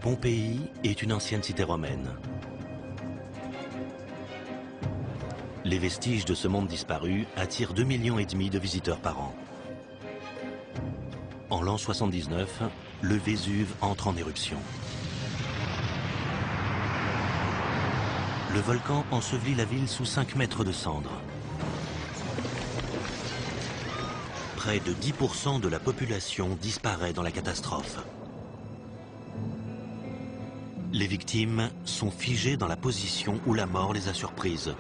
Pompéi est une ancienne cité romaine. Les vestiges de ce monde disparu attirent 2,5 millions de visiteurs par an. En l'an 79, le Vésuve entre en éruption. Le volcan ensevelit la ville sous 5 mètres de cendres. Près de 10% de la population disparaît dans la catastrophe. Les victimes sont figées dans la position où la mort les a surprises.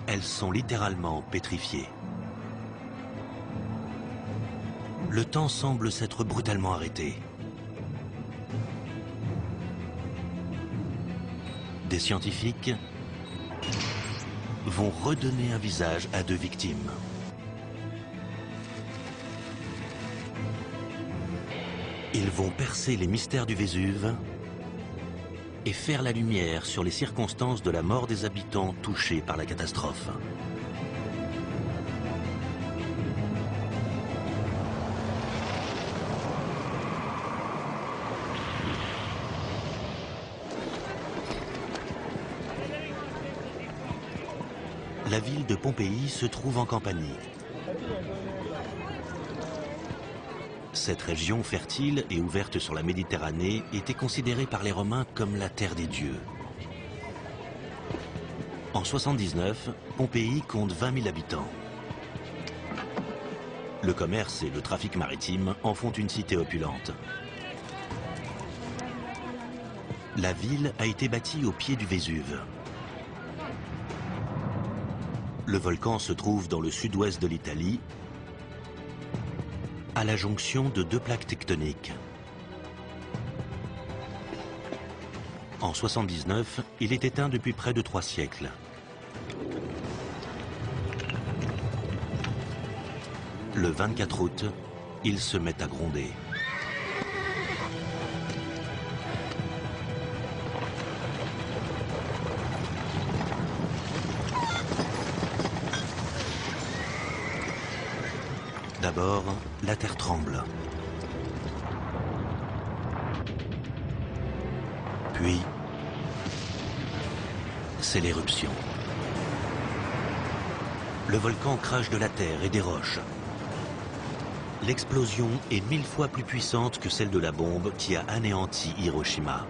Elles sont littéralement pétrifiées. Le temps semble s'être brutalement arrêté. Des scientifiques vont redonner un visage à 2 victimes. Ils vont percer les mystères du Vésuve et faire la lumière sur les circonstances de la mort des habitants touchés par la catastrophe. La ville de Pompéi se trouve en Campanie. Cette région fertile et ouverte sur la Méditerranée était considérée par les Romains comme la terre des dieux. En 79, Pompéi compte 20 000 habitants. Le commerce et le trafic maritime en font une cité opulente. La ville a été bâtie au pied du Vésuve. Le volcan se trouve dans le sud-ouest de l'Italie, à la jonction de 2 plaques tectoniques. En 79, il est éteint depuis près de 3 siècles. Le 24 août, il se met à gronder. D'abord, la terre tremble. Puis, c'est l'éruption. Le volcan crache de la terre et des roches. L'explosion est 1000 fois plus puissante que celle de la bombe qui a anéanti Hiroshima.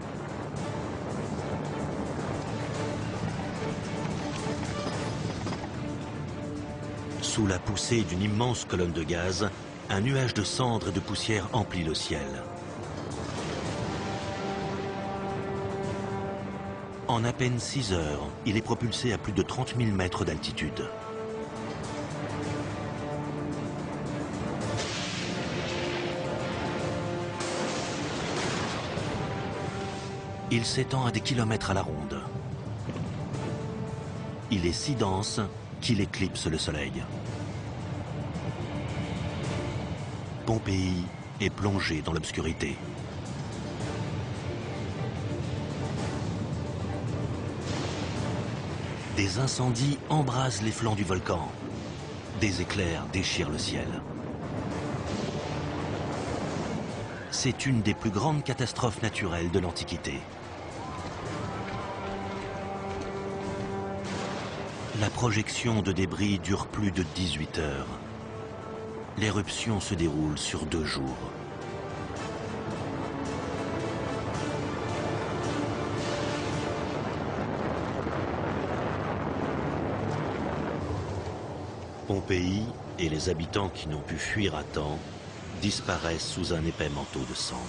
Sous la poussée d'une immense colonne de gaz, un nuage de cendres et de poussière emplit le ciel. En à peine 6 heures, il est propulsé à plus de 30 000 mètres d'altitude. Il s'étend à des kilomètres à la ronde. Il est si dense qu'il éclipse le soleil. Pompéi est plongé dans l'obscurité. Des incendies embrasent les flancs du volcan. Des éclairs déchirent le ciel. C'est une des plus grandes catastrophes naturelles de l'Antiquité. La projection de débris dure plus de 18 heures. L'éruption se déroule sur 2 jours. Pompéi et les habitants qui n'ont pu fuir à temps disparaissent sous un épais manteau de cendres.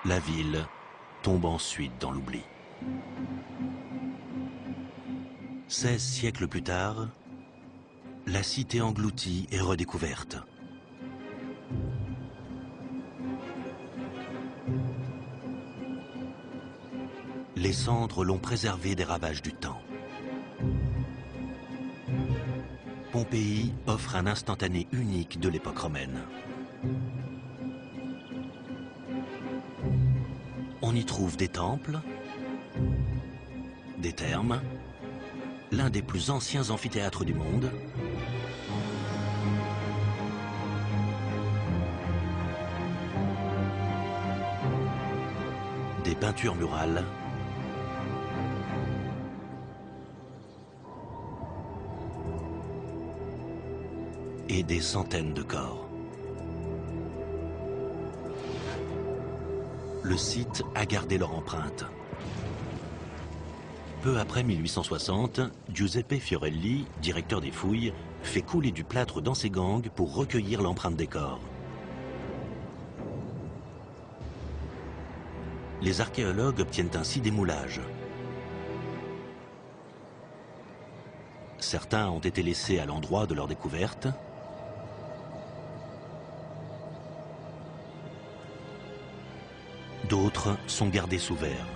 La ville tombe ensuite dans l'oubli. 16 siècles plus tard, la cité engloutie est redécouverte. Les cendres l'ont préservée des ravages du temps. Pompéi offre un instantané unique de l'époque romaine. On y trouve des temples, des thermes, l'un des plus anciens amphithéâtres du monde, peintures murales et des centaines de corps. Le site a gardé leur empreinte. Peu après 1860, Giuseppe Fiorelli, directeur des fouilles, fait couler du plâtre dans ses gangs pour recueillir l'empreinte des corps. Les archéologues obtiennent ainsi des moulages. Certains ont été laissés à l'endroit de leur découverte. D'autres sont gardés sous verre.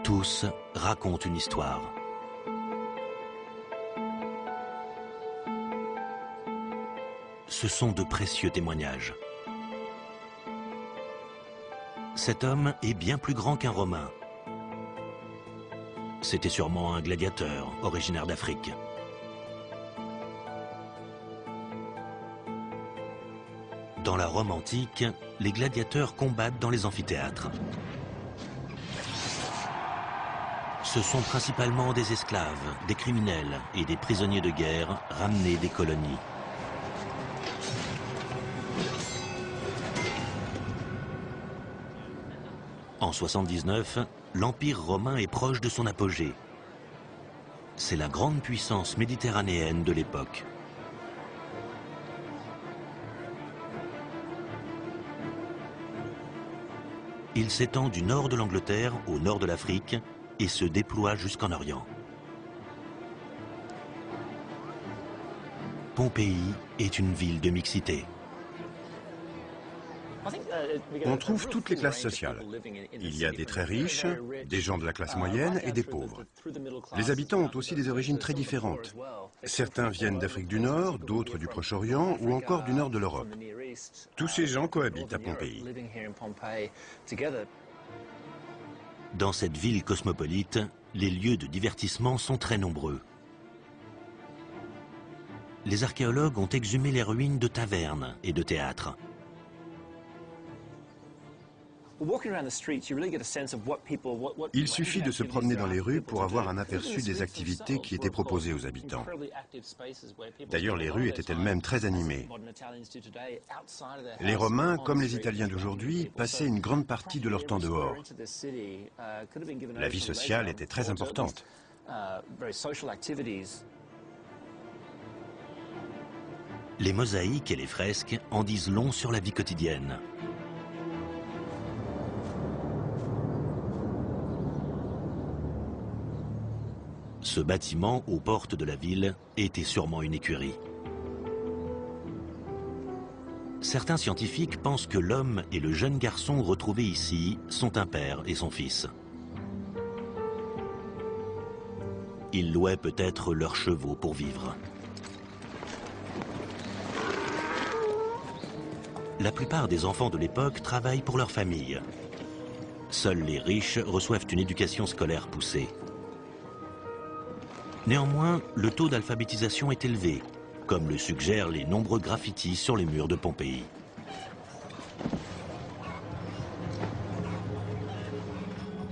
Tous racontent une histoire. Ce sont de précieux témoignages. Cet homme est bien plus grand qu'un Romain. C'était sûrement un gladiateur originaire d'Afrique. Dans la Rome antique, les gladiateurs combattent dans les amphithéâtres. Ce sont principalement des esclaves, des criminels et des prisonniers de guerre ramenés des colonies. En 79, l'Empire romain est proche de son apogée. C'est la grande puissance méditerranéenne de l'époque. Il s'étend du nord de l'Angleterre au nord de l'Afrique et se déploie jusqu'en Orient. Pompéi est une ville de mixité. On trouve toutes les classes sociales. Il y a des très riches, des gens de la classe moyenne et des pauvres. Les habitants ont aussi des origines très différentes. Certains viennent d'Afrique du Nord, d'autres du Proche-Orient ou encore du nord de l'Europe. Tous ces gens cohabitent à Pompéi. Dans cette ville cosmopolite, les lieux de divertissement sont très nombreux. Les archéologues ont exhumé les ruines de tavernes et de théâtres. Il suffit de se promener dans les rues pour avoir un aperçu des activités qui étaient proposées aux habitants. D'ailleurs, les rues étaient elles-mêmes très animées. Les Romains, comme les Italiens d'aujourd'hui, passaient une grande partie de leur temps dehors. La vie sociale était très importante. Les mosaïques et les fresques en disent long sur la vie quotidienne. Ce bâtiment aux portes de la ville était sûrement une écurie. Certains scientifiques pensent que l'homme et le jeune garçon retrouvés ici sont un père et son fils. Ils louaient peut-être leurs chevaux pour vivre. La plupart des enfants de l'époque travaillent pour leur famille. Seuls les riches reçoivent une éducation scolaire poussée. Néanmoins, le taux d'alphabétisation est élevé, comme le suggèrent les nombreux graffitis sur les murs de Pompéi.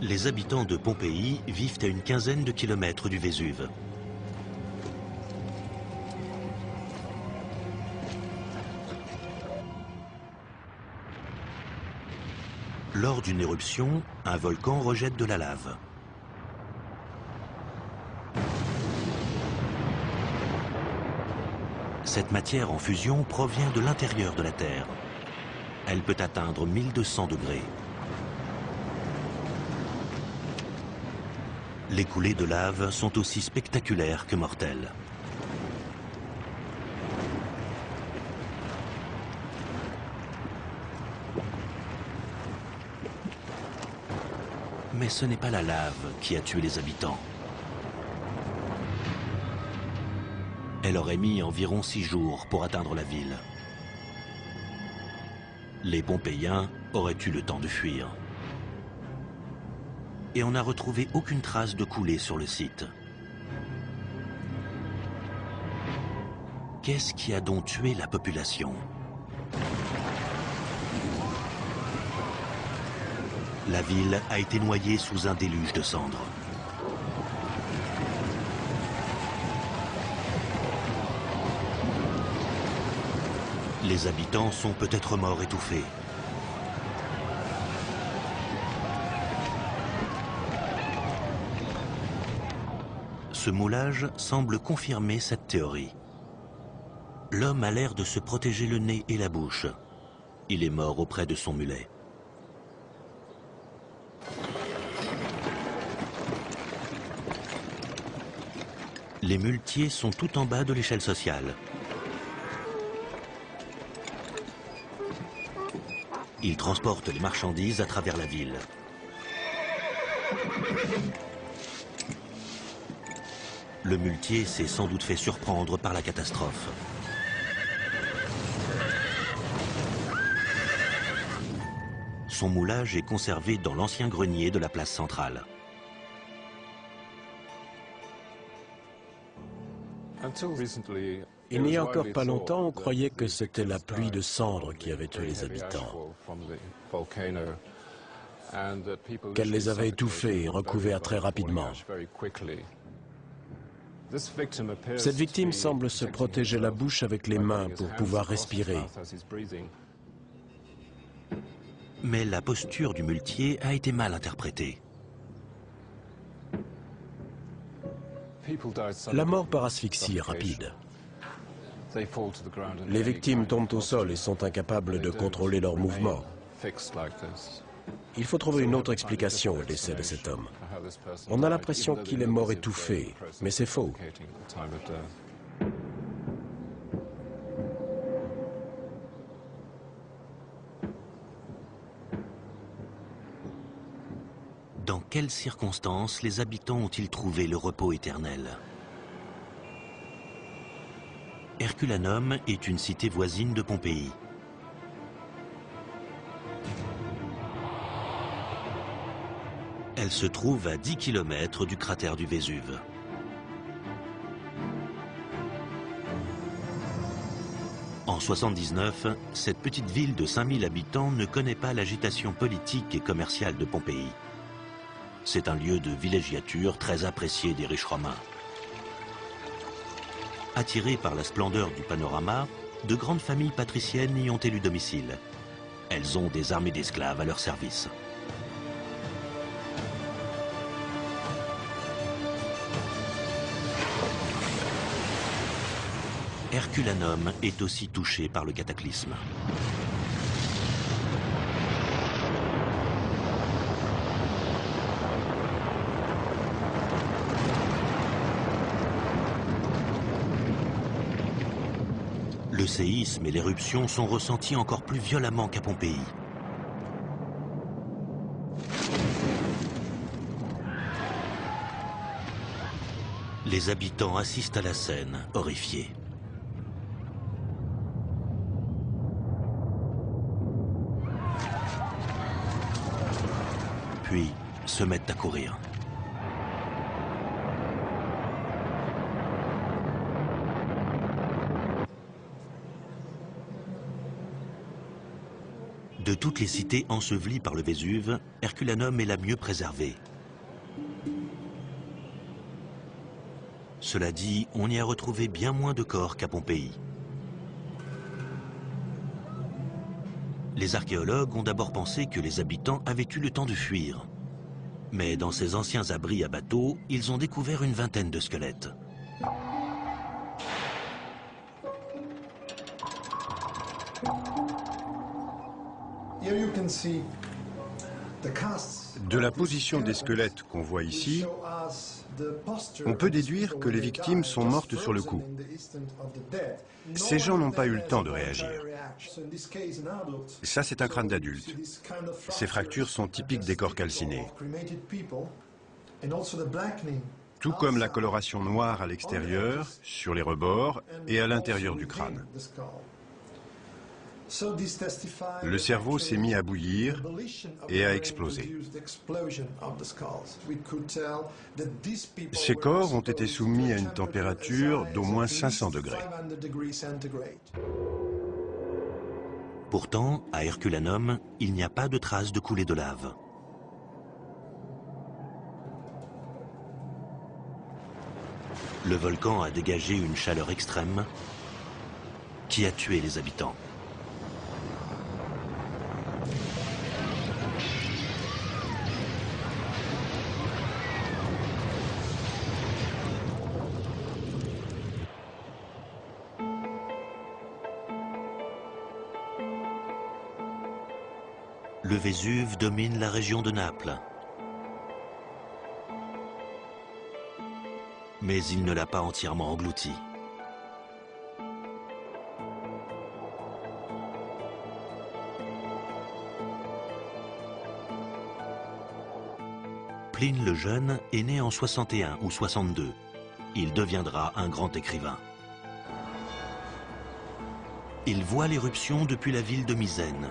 Les habitants de Pompéi vivent à une quinzaine de kilomètres du Vésuve. Lors d'une éruption, un volcan rejette de la lave. Cette matière en fusion provient de l'intérieur de la Terre. Elle peut atteindre 1200 degrés. Les coulées de lave sont aussi spectaculaires que mortelles. Mais ce n'est pas la lave qui a tué les habitants. Elle aurait mis environ 6 jours pour atteindre la ville. Les Pompéiens auraient eu le temps de fuir. Et on n'a retrouvé aucune trace de coulée sur le site. Qu'est-ce qui a donc tué la population? La ville a été noyée sous un déluge de cendres. Les habitants sont peut-être morts étouffés. Ce moulage semble confirmer cette théorie. L'homme a l'air de se protéger le nez et la bouche. Il est mort auprès de son mulet. Les muletiers sont tout en bas de l'échelle sociale. Ils transportent les marchandises à travers la ville. Le muletier s'est sans doute fait surprendre par la catastrophe. Son moulage est conservé dans l'ancien grenier de la place centrale. Il n'y a encore pas longtemps, on croyait que c'était la pluie de cendres qui avait tué les habitants, qu'elle les avait étouffés et recouverts très rapidement. Cette victime semble se protéger la bouche avec les mains pour pouvoir respirer. Mais la posture du muletier a été mal interprétée. La mort par asphyxie est rapide. Les victimes tombent au sol et sont incapables de contrôler leurs mouvements. Il faut trouver une autre explication au décès de cet homme. On a l'impression qu'il est mort étouffé, mais c'est faux. Dans quelles circonstances les habitants ont-ils trouvé le repos éternel? Herculanum est une cité voisine de Pompéi. Elle se trouve à 10 km du cratère du Vésuve. En 79, cette petite ville de 5000 habitants ne connaît pas l'agitation politique et commerciale de Pompéi. C'est un lieu de villégiature très apprécié des riches romains. Attirées par la splendeur du panorama, de grandes familles patriciennes y ont élu domicile. Elles ont des armées d'esclaves à leur service. Herculanum est aussi touché par le cataclysme. Le séisme et l'éruption sont ressentis encore plus violemment qu'à Pompéi. Les habitants assistent à la scène, horrifiés. Puis se mettent à courir. De toutes les cités ensevelies par le Vésuve, Herculanum est la mieux préservée. Cela dit, on y a retrouvé bien moins de corps qu'à Pompéi. Les archéologues ont d'abord pensé que les habitants avaient eu le temps de fuir. Mais dans ces anciens abris à bateau, ils ont découvert une vingtaine de squelettes. De la position des squelettes qu'on voit ici, on peut déduire que les victimes sont mortes sur le coup. Ces gens n'ont pas eu le temps de réagir. Ça, c'est un crâne d'adulte. Ces fractures sont typiques des corps calcinés. Tout comme la coloration noire à l'extérieur, sur les rebords et à l'intérieur du crâne. Le cerveau s'est mis à bouillir et à exploser. Ces corps ont été soumis à une température d'au moins 500 degrés. Pourtant, à Herculanum, il n'y a pas de traces de coulée de lave. Le volcan a dégagé une chaleur extrême qui a tué les habitants. Le Vésuve domine la région de Naples. Mais il ne l'a pas entièrement englouti. Pline le Jeune est né en 61 ou 62. Il deviendra un grand écrivain. Il voit l'éruption depuis la ville de Misène.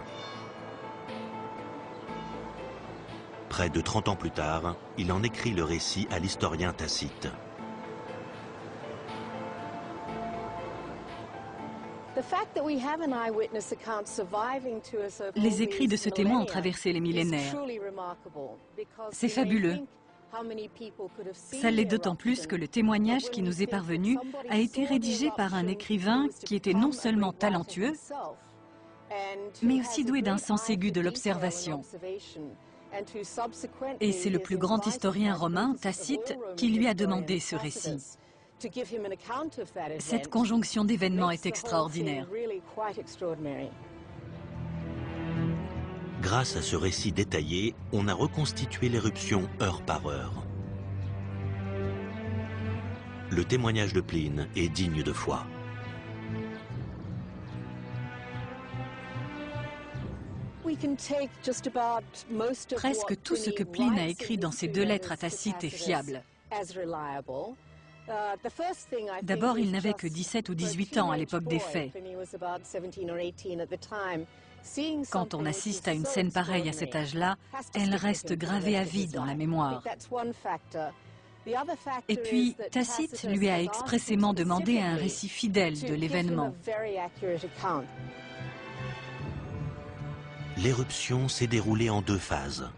Près de 30 ans plus tard, il en écrit le récit à l'historien Tacite. Les écrits de ce témoin ont traversé les millénaires. C'est fabuleux. Ça l'est d'autant plus que le témoignage qui nous est parvenu a été rédigé par un écrivain qui était non seulement talentueux, mais aussi doué d'un sens aigu de l'observation. Et c'est le plus grand historien romain, Tacite, qui lui a demandé ce récit. Cette conjonction d'événements est extraordinaire. Grâce à ce récit détaillé, on a reconstitué l'éruption heure par heure. Le témoignage de Pline est digne de foi. Presque tout ce que Pline a écrit dans ses 2 lettres à Tacite est fiable. D'abord, il n'avait que 17 ou 18 ans à l'époque des faits. Quand on assiste à une scène pareille à cet âge-là, elle reste gravée à vie dans la mémoire. Et puis, Tacite lui a expressément demandé un récit fidèle de l'événement. L'éruption s'est déroulée en 2 phases.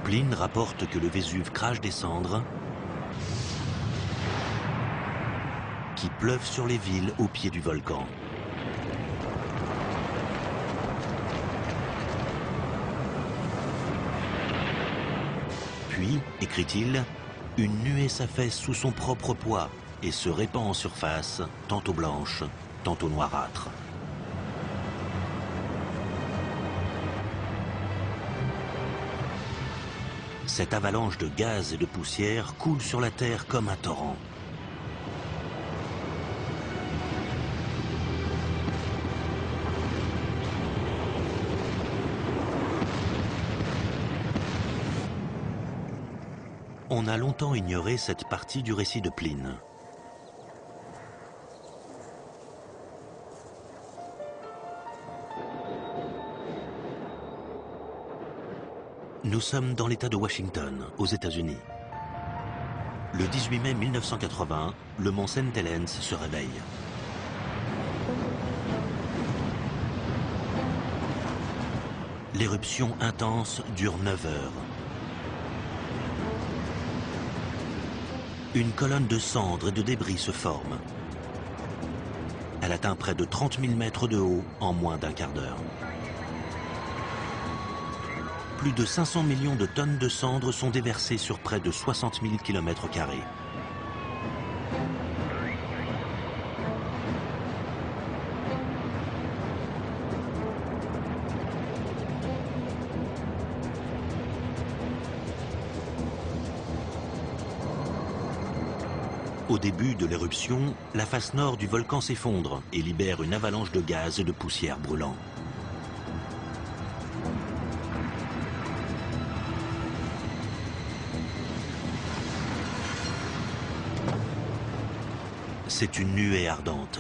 Pline rapporte que le Vésuve crache des cendres qui pleuvent sur les villes au pied du volcan. Puis, écrit-il, une nuée s'affaisse sous son propre poids et se répand en surface, tantôt blanche, tantôt noirâtre. Cette avalanche de gaz et de poussière coule sur la terre comme un torrent. On a longtemps ignoré cette partie du récit de Pline. Nous sommes dans l'État de Washington, aux États-Unis. Le 18 mai 1980, le mont St. Helens se réveille. L'éruption intense dure 9 heures. Une colonne de cendres et de débris se forme. Elle atteint près de 30 000 mètres de haut en moins d'un quart d'heure. Plus de 500 millions de tonnes de cendres sont déversées sur près de 60 000 km². Au début de l'éruption, la face nord du volcan s'effondre et libère une avalanche de gaz et de poussière brûlant. C'est une nuée ardente.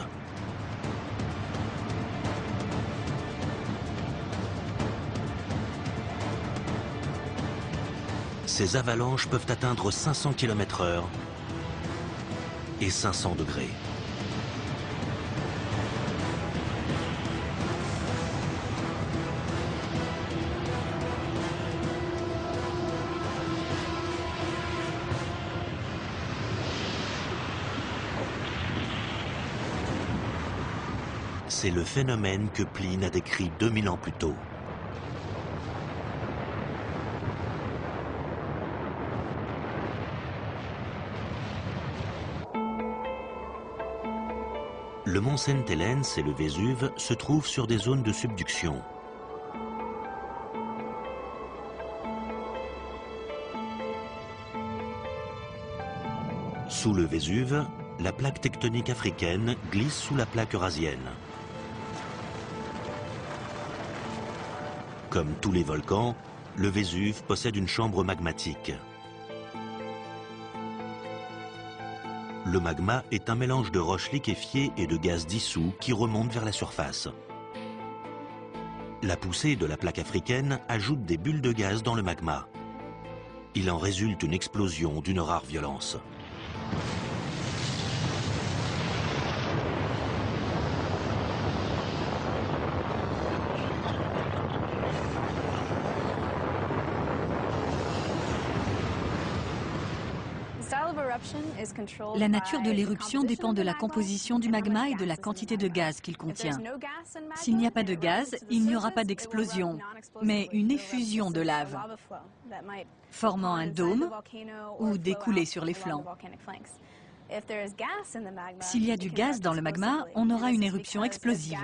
Ces avalanches peuvent atteindre 500 km/h et 500 degrés. C'est le phénomène que Pline a décrit 2000 ans plus tôt. Le mont Sainte-Hélène et le Vésuve se trouvent sur des zones de subduction. Sous le Vésuve, la plaque tectonique africaine glisse sous la plaque eurasienne. Comme tous les volcans, le Vésuve possède une chambre magmatique. Le magma est un mélange de roches liquéfiées et de gaz dissous qui remonte vers la surface. La poussée de la plaque africaine ajoute des bulles de gaz dans le magma. Il en résulte une explosion d'une rare violence. La nature de l'éruption dépend de la composition du magma et de la quantité de gaz qu'il contient. S'il n'y a pas de gaz, il n'y aura pas d'explosion, mais une effusion de lave, formant un dôme ou des coulées sur les flancs. S'il y a du gaz dans le magma, on aura une éruption explosive.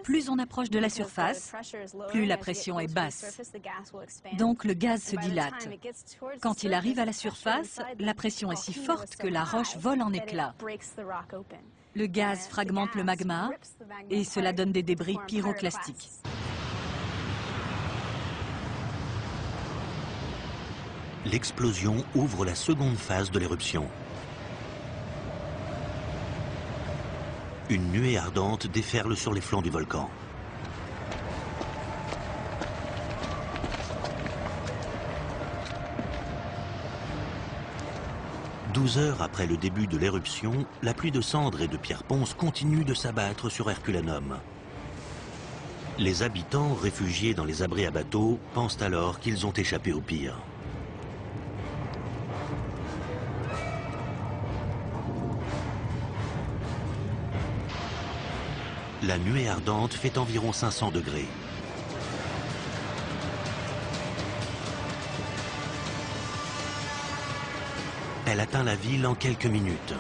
Plus on approche de la surface, plus la pression est basse. Donc le gaz se dilate. Quand il arrive à la surface, la pression est si forte que la roche vole en éclats. Le gaz fragmente le magma et cela donne des débris pyroclastiques. L'explosion ouvre la seconde phase de l'éruption. Une nuée ardente déferle sur les flancs du volcan. Douze heures après le début de l'éruption, la pluie de cendres et de pierres ponces continue de s'abattre sur Herculanum. Les habitants, réfugiés dans les abris à bateaux, pensent alors qu'ils ont échappé au pire. La nuée ardente fait environ 500 degrés. Elle atteint la ville en quelques minutes.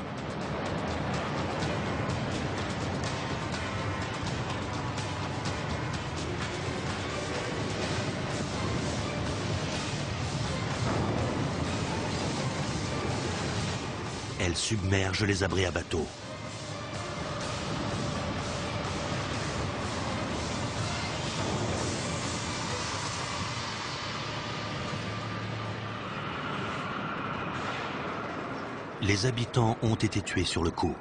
Elle submerge les abris à bateaux. Les habitants ont été tués sur le coup.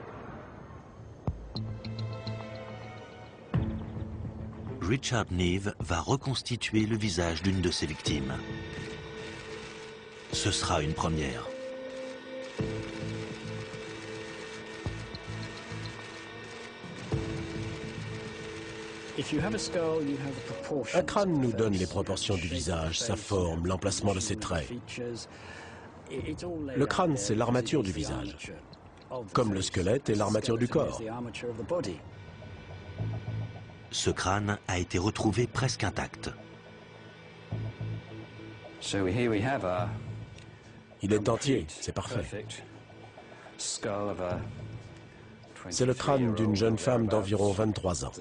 Richard Neve va reconstituer le visage d'une de ses victimes. Ce sera une première. Un crâne nous donne les proportions du visage, sa forme, l'emplacement de ses traits. Le crâne, c'est l'armature du visage, comme le squelette est l'armature du corps. Ce crâne a été retrouvé presque intact. Il est entier, c'est parfait. C'est le crâne d'une jeune femme d'environ 23 ans.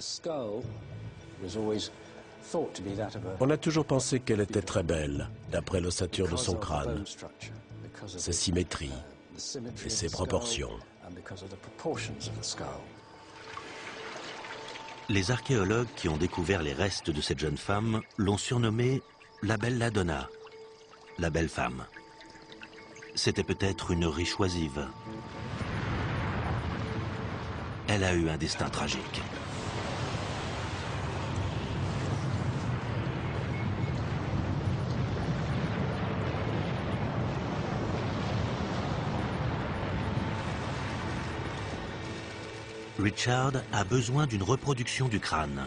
On a toujours pensé qu'elle était très belle, d'après l'ossature de son crâne, sa symétrie et ses proportions. Les archéologues qui ont découvert les restes de cette jeune femme l'ont surnommée la Bella Donna, la belle femme. C'était peut-être une riche oisive. elle a eu un destin tragique. Richard a besoin d'une reproduction du crâne.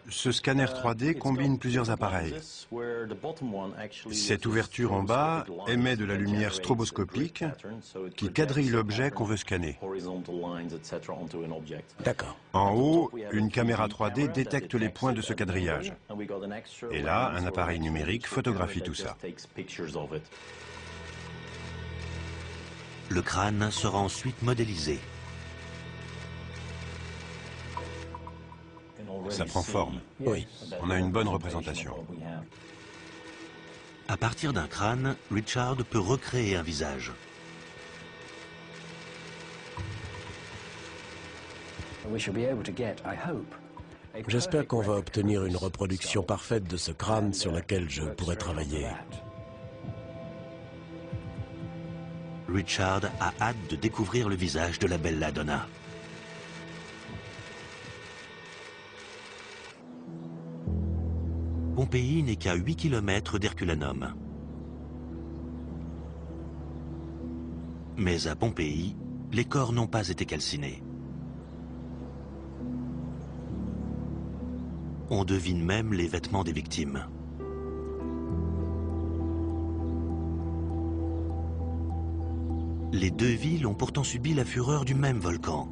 Ce scanner 3D combine plusieurs appareils. Cette ouverture en bas émet de la lumière stroboscopique qui quadrille l'objet qu'on veut scanner. D'accord. En haut, une caméra 3D détecte les points de ce quadrillage. Et là, un appareil numérique photographie tout ça. Le crâne sera ensuite modélisé. Ça prend forme. Oui. On a une bonne représentation. À partir d'un crâne, Richard peut recréer un visage. J'espère qu'on va obtenir une reproduction parfaite de ce crâne sur laquelle je pourrai travailler. Richard a hâte de découvrir le visage de la belladonna. Pompéi n'est qu'à 8 km d'Herculanum. Mais à Pompéi, les corps n'ont pas été calcinés. On devine même les vêtements des victimes. Les deux villes ont pourtant subi la fureur du même volcan.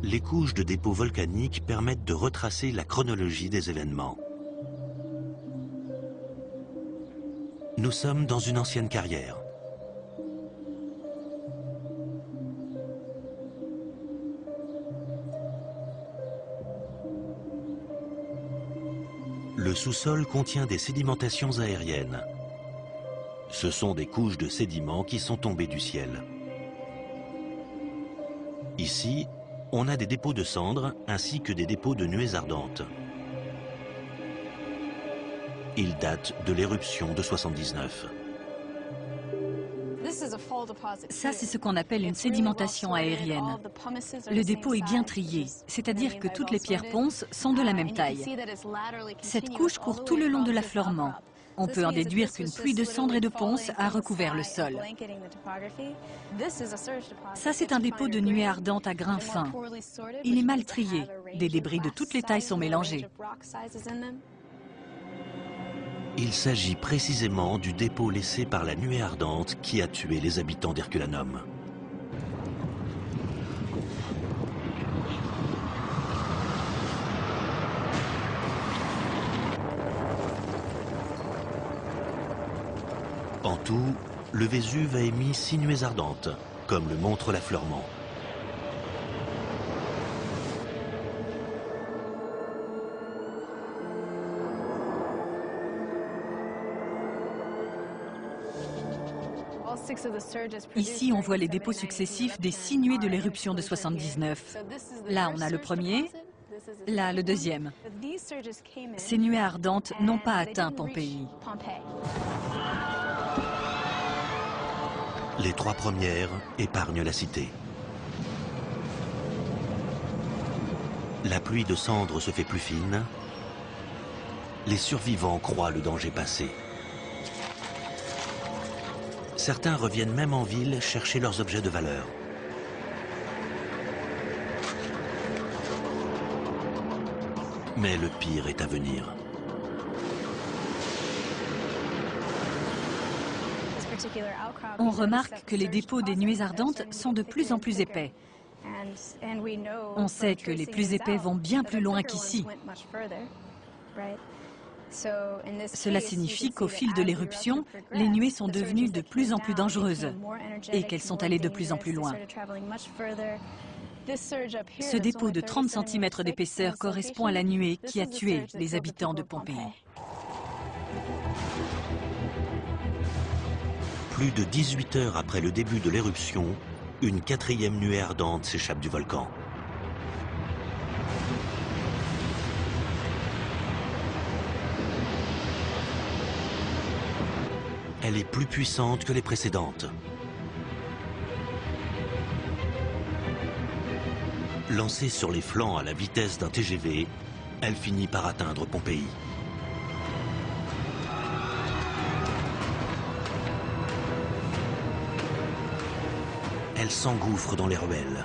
Les couches de dépôts volcaniques permettent de retracer la chronologie des événements. Nous sommes dans une ancienne carrière. Le sous-sol contient des sédimentations aériennes. Ce sont des couches de sédiments qui sont tombées du ciel. Ici, on a des dépôts de cendres ainsi que des dépôts de nuées ardentes. Ils datent de l'éruption de 79. Ça, c'est ce qu'on appelle une sédimentation aérienne. Le dépôt est bien trié, c'est-à-dire que toutes les pierres ponces sont de la même taille. Cette couche court tout le long de l'affleurement. On peut en déduire qu'une pluie de cendres et de ponces a recouvert le sol. Ça, c'est un dépôt de nuées ardentes à grains fins. Il est mal trié. Des débris de toutes les tailles sont mélangés. Il s'agit précisément du dépôt laissé par la nuée ardente qui a tué les habitants d'Herculanum. En tout, le Vésuve a émis 6 nuées ardentes, comme le montre l'affleurement. Ici, on voit les dépôts successifs des 6 nuées de l'éruption de 79. Là, on a le premier, là, le deuxième. Ces nuées ardentes n'ont pas atteint Pompéi. Les 3 premières épargnent la cité. La pluie de cendres se fait plus fine. Les survivants croient le danger passé. Certains reviennent même en ville chercher leurs objets de valeur. Mais le pire est à venir. On remarque que les dépôts des nuées ardentes sont de plus en plus épais. On sait que les plus épais vont bien plus loin qu'ici. Cela signifie qu'au fil de l'éruption, les nuées sont devenues de plus en plus dangereuses et qu'elles sont allées de plus en plus loin. Ce dépôt de 30 cm d'épaisseur correspond à la nuée qui a tué les habitants de Pompéi. Plus de 18 heures après le début de l'éruption, une quatrième nuée ardente s'échappe du volcan. Elle est plus puissante que les précédentes. Lancée sur les flancs à la vitesse d'un TGV, elle finit par atteindre Pompéi. Elle s'engouffre dans les ruelles.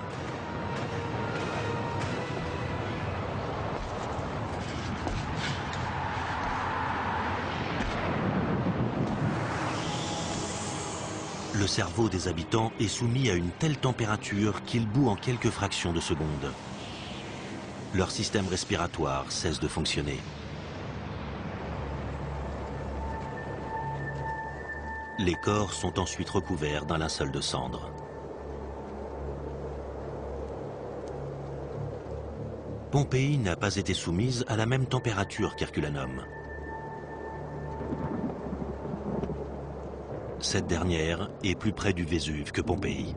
Le cerveau des habitants est soumis à une telle température qu'il bout en quelques fractions de seconde. Leur système respiratoire cesse de fonctionner. Les corps sont ensuite recouverts d'un linceul de cendres. Pompéi n'a pas été soumise à la même température qu'Herculanum. Cette dernière est plus près du Vésuve que Pompéi.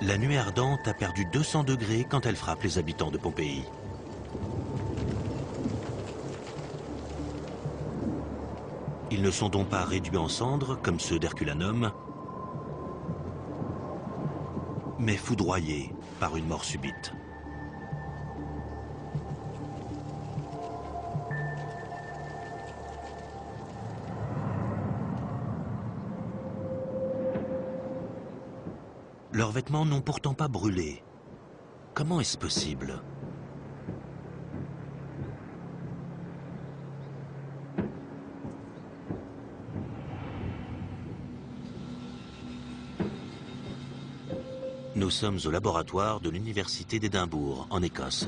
La nuée ardente a perdu 200 degrés quand elle frappe les habitants de Pompéi. Ils ne sont donc pas réduits en cendres comme ceux d'Herculanum, mais foudroyés par une mort subite. Leurs vêtements n'ont pourtant pas brûlé. Comment est-ce possible ? Nous sommes au laboratoire de l'Université d'Édimbourg, en Écosse.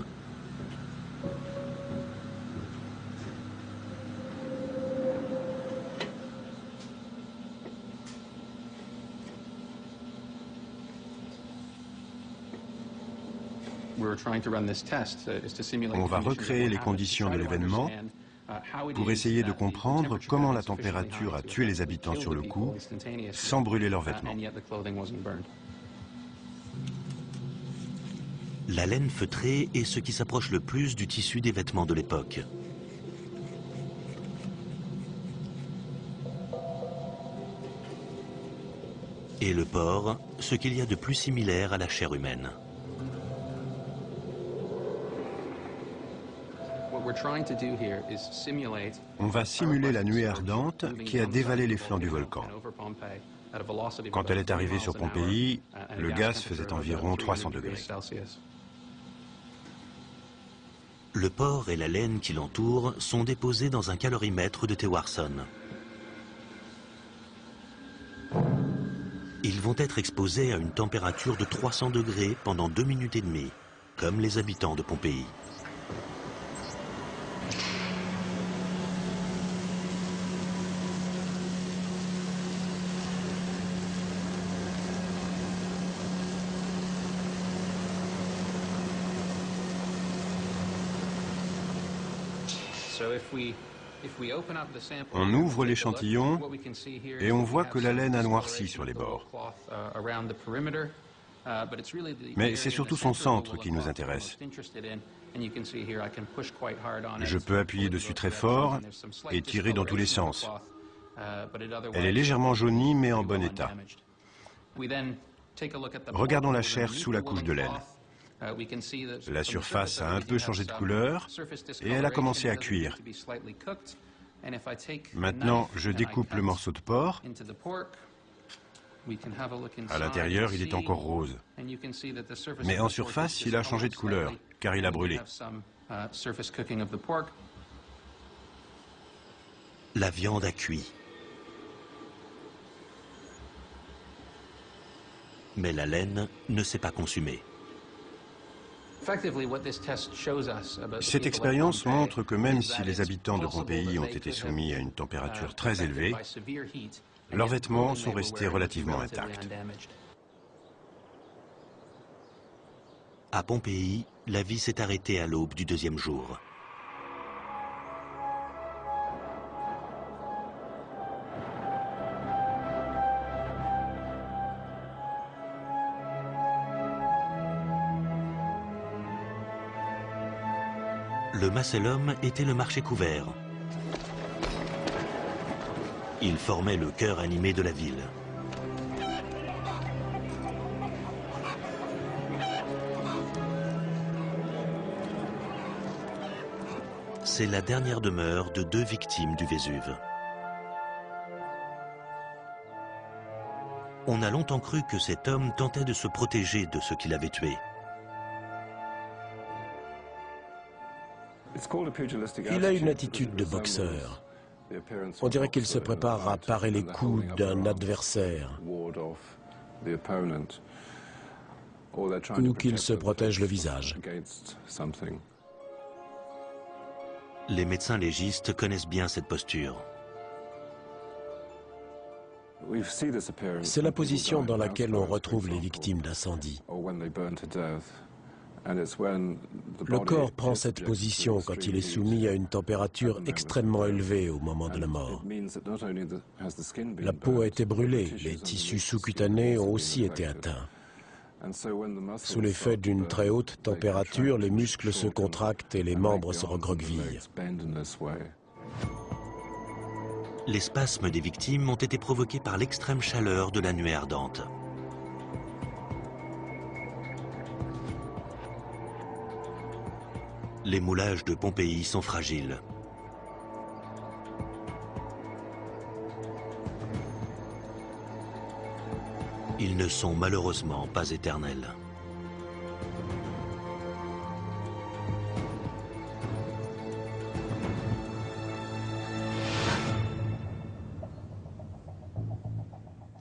On va recréer les conditions de l'événement pour essayer de comprendre comment la température a tué les habitants sur le coup sans brûler leurs vêtements. La laine feutrée est ce qui s'approche le plus du tissu des vêtements de l'époque. Et le porc, ce qu'il y a de plus similaire à la chair humaine. On va simuler la nuée ardente qui a dévalé les flancs du volcan. Quand elle est arrivée sur Pompéi, le gaz faisait environ 300 degrés. Le porc et la laine qui l'entourent sont déposés dans un calorimètre de Tewarson. Ils vont être exposés à une température de 300 degrés pendant 2 minutes et demie, comme les habitants de Pompéi. On ouvre l'échantillon et on voit que la laine a noirci sur les bords. Mais c'est surtout son centre qui nous intéresse. Je peux appuyer dessus très fort et tirer dans tous les sens. Elle est légèrement jaunie mais en bon état. Regardons la chair sous la couche de laine. La surface a un peu changé de couleur et elle a commencé à cuire. Maintenant, je découpe le morceau de porc. À l'intérieur, il est encore rose. Mais en surface, il a changé de couleur, car il a brûlé. La viande a cuit. Mais la laine ne s'est pas consumée. Cette expérience montre que même si les habitants de Pompéi ont été soumis à une température très élevée, leurs vêtements sont restés relativement intacts. À Pompéi, la vie s'est arrêtée à l'aube du deuxième jour. Le Macellum était le marché couvert. Il formait le cœur animé de la ville. C'est la dernière demeure de 2 victimes du Vésuve. On a longtemps cru que cet homme tentait de se protéger de ceux qui l'avaient tué. Il a une attitude de boxeur. On dirait qu'il se prépare à parer les coups d'un adversaire ou qu'il se protège le visage. Les médecins légistes connaissent bien cette posture. C'est la position dans laquelle on retrouve les victimes d'incendie. Le corps prend cette position quand il est soumis à une température extrêmement élevée au moment de la mort. La peau a été brûlée, les tissus sous-cutanés ont aussi été atteints. Sous l'effet d'une très haute température, les muscles se contractent et les membres se recroquevillent. Les spasmes des victimes ont été provoqués par l'extrême chaleur de la nuée ardente. Les moulages de Pompéi sont fragiles. Ils ne sont malheureusement pas éternels.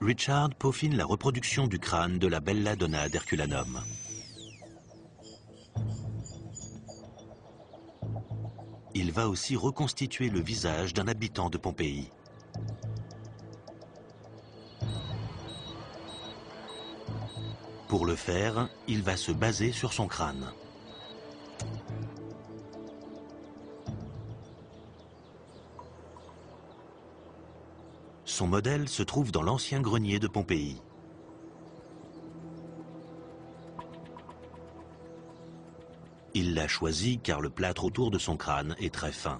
Richard peaufine la reproduction du crâne de la Belladonna d'Herculanum. Il va aussi reconstituer le visage d'un habitant de Pompéi. Pour le faire, il va se baser sur son crâne. Son modèle se trouve dans l'ancien grenier de Pompéi. Il l'a choisi car le plâtre autour de son crâne est très fin.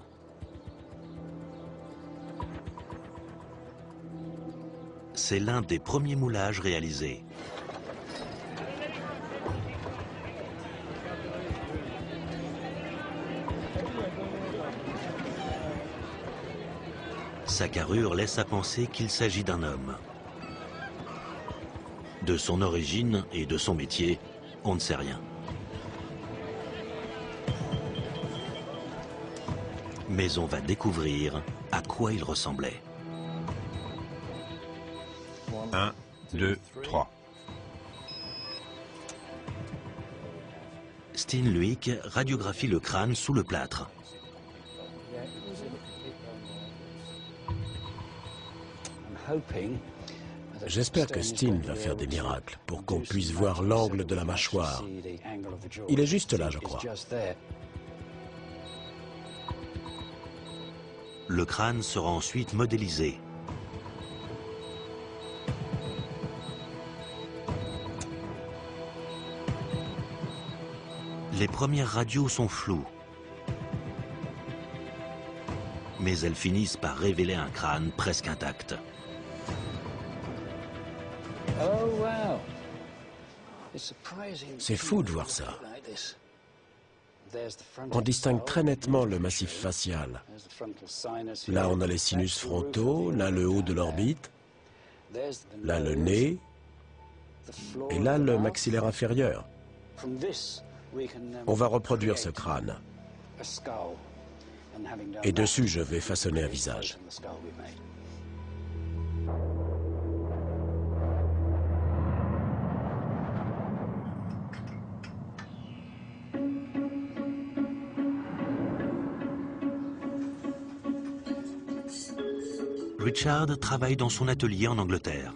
C'est l'un des premiers moulages réalisés. Sa carrure laisse à penser qu'il s'agit d'un homme. De son origine et de son métier, on ne sait rien. Mais on va découvrir à quoi il ressemblait. 1, 2, 3. Steen Luik radiographie le crâne sous le plâtre. J'espère que Steen va faire des miracles pour qu'on puisse voir l'angle de la mâchoire. Il est juste là, je crois. Le crâne sera ensuite modélisé. Les premières radios sont floues. Mais elles finissent par révéler un crâne presque intact. C'est fou de voir ça. On distingue très nettement le massif facial. Là, on a les sinus frontaux, là le haut de l'orbite, là le nez, et là le maxillaire inférieur. On va reproduire ce crâne. Et dessus, je vais façonner un visage. Richard travaille dans son atelier en Angleterre.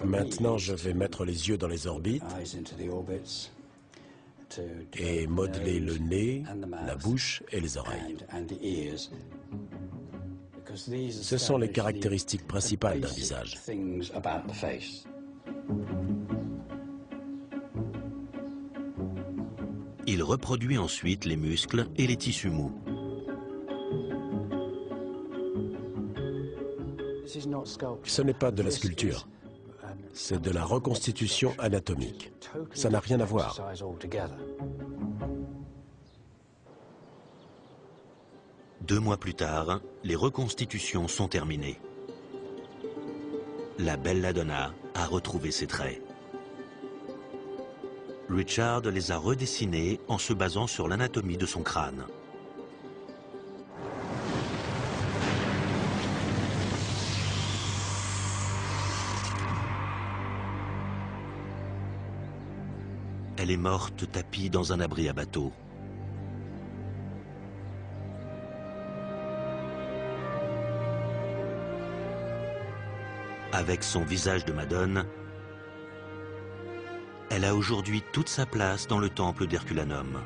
Maintenant, je vais mettre les yeux dans les orbites et modeler le nez, la bouche et les oreilles. Ce sont les caractéristiques principales d'un visage. Il reproduit ensuite les muscles et les tissus mous. Ce n'est pas de la sculpture, c'est de la reconstitution anatomique. Ça n'a rien à voir. Deux mois plus tard, les reconstitutions sont terminées. La belladonna a retrouvé ses traits. Richard les a redessinés en se basant sur l'anatomie de son crâne. Elle est morte tapie dans un abri à bateau. Avec son visage de Madone, elle a aujourd'hui toute sa place dans le temple d'Herculanum.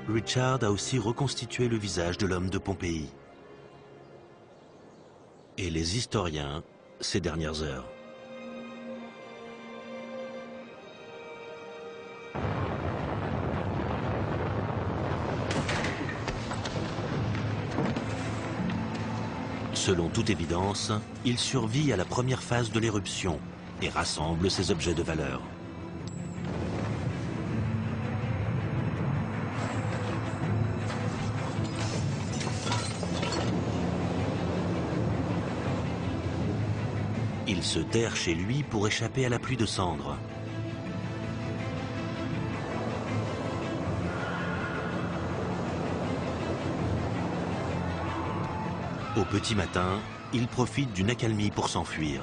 Richard a aussi reconstitué le visage de l'homme de Pompéi. Et les historiens, ces dernières heures. Selon toute évidence, il survit à la première phase de l'éruption et rassemble ses objets de valeur. Il se terre chez lui pour échapper à la pluie de cendres. Au petit matin, il profite d'une accalmie pour s'enfuir.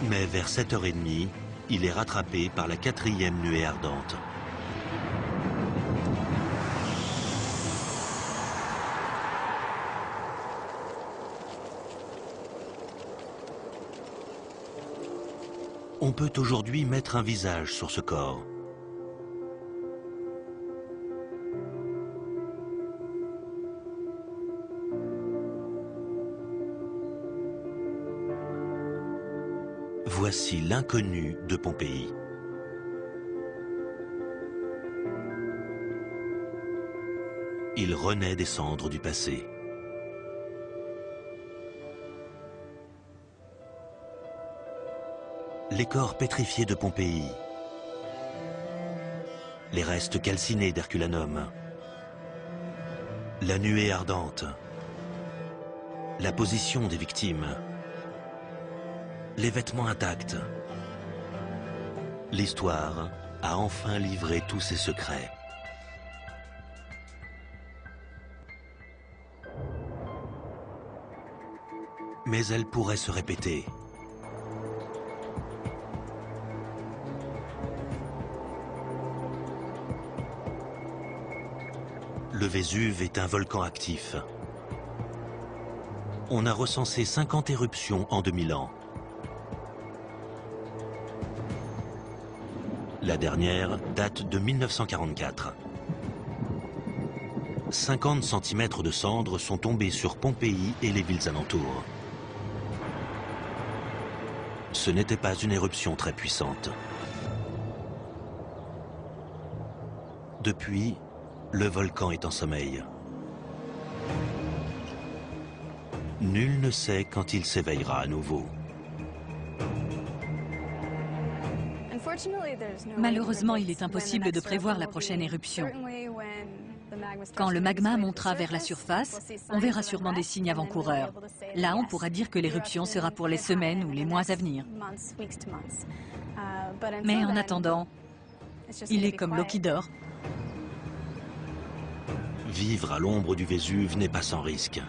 Mais vers 7h30, il est rattrapé par la 4e nuée ardente. On peut aujourd'hui mettre un visage sur ce corps. Voici l'inconnu de Pompéi. Il renaît des cendres du passé. Les corps pétrifiés de Pompéi, les restes calcinés d'Herculanum, la nuée ardente, la position des victimes, les vêtements intacts. L'histoire a enfin livré tous ses secrets. Mais elle pourrait se répéter. Le Vésuve est un volcan actif. On a recensé 50 éruptions en 2000 ans. La dernière date de 1944. 50 cm de cendres sont tombés sur Pompéi et les villes alentours. Ce n'était pas une éruption très puissante. Depuis, le volcan est en sommeil. Nul ne sait quand il s'éveillera à nouveau. Malheureusement, il est impossible de prévoir la prochaine éruption. Quand le magma montera vers la surface, on verra sûrement des signes avant-coureurs. Là, on pourra dire que l'éruption sera pour les semaines ou les mois à venir. Mais en attendant, il est comme l'eau qui dort. Vivre à l'ombre du Vésuve n'est pas sans risque.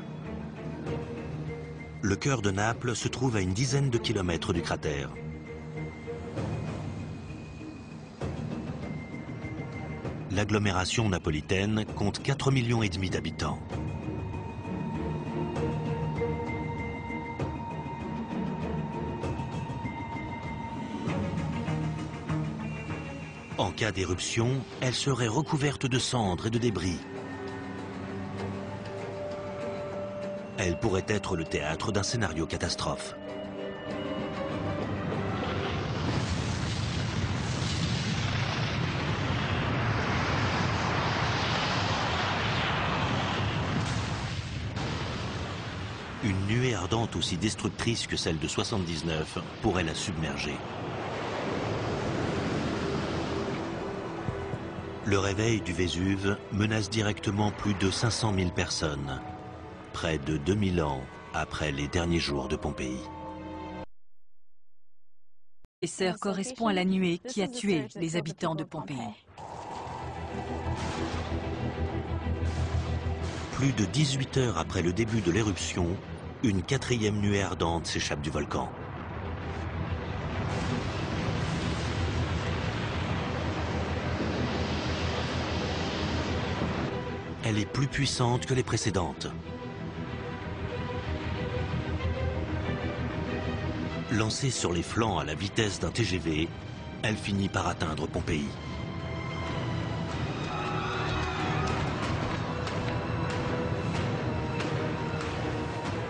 Le cœur de Naples se trouve à une dizaine de kilomètres du cratère. L'agglomération napolitaine compte 4,5 millions d'habitants. En cas d'éruption, elle serait recouverte de cendres et de débris. Elle pourrait être le théâtre d'un scénario catastrophe. Une nuée ardente aussi destructrice que celle de 79 pourrait la submerger. Le réveil du Vésuve menace directement plus de 500 000 personnes, près de 2000 ans après les derniers jours de Pompéi. L'épaisseur correspond à la nuée qui a tué les habitants de Pompéi. Plus de 18 heures après le début de l'éruption, une 4e nuée ardente s'échappe du volcan. Elle est plus puissante que les précédentes. Lancée sur les flancs à la vitesse d'un TGV, elle finit par atteindre Pompéi.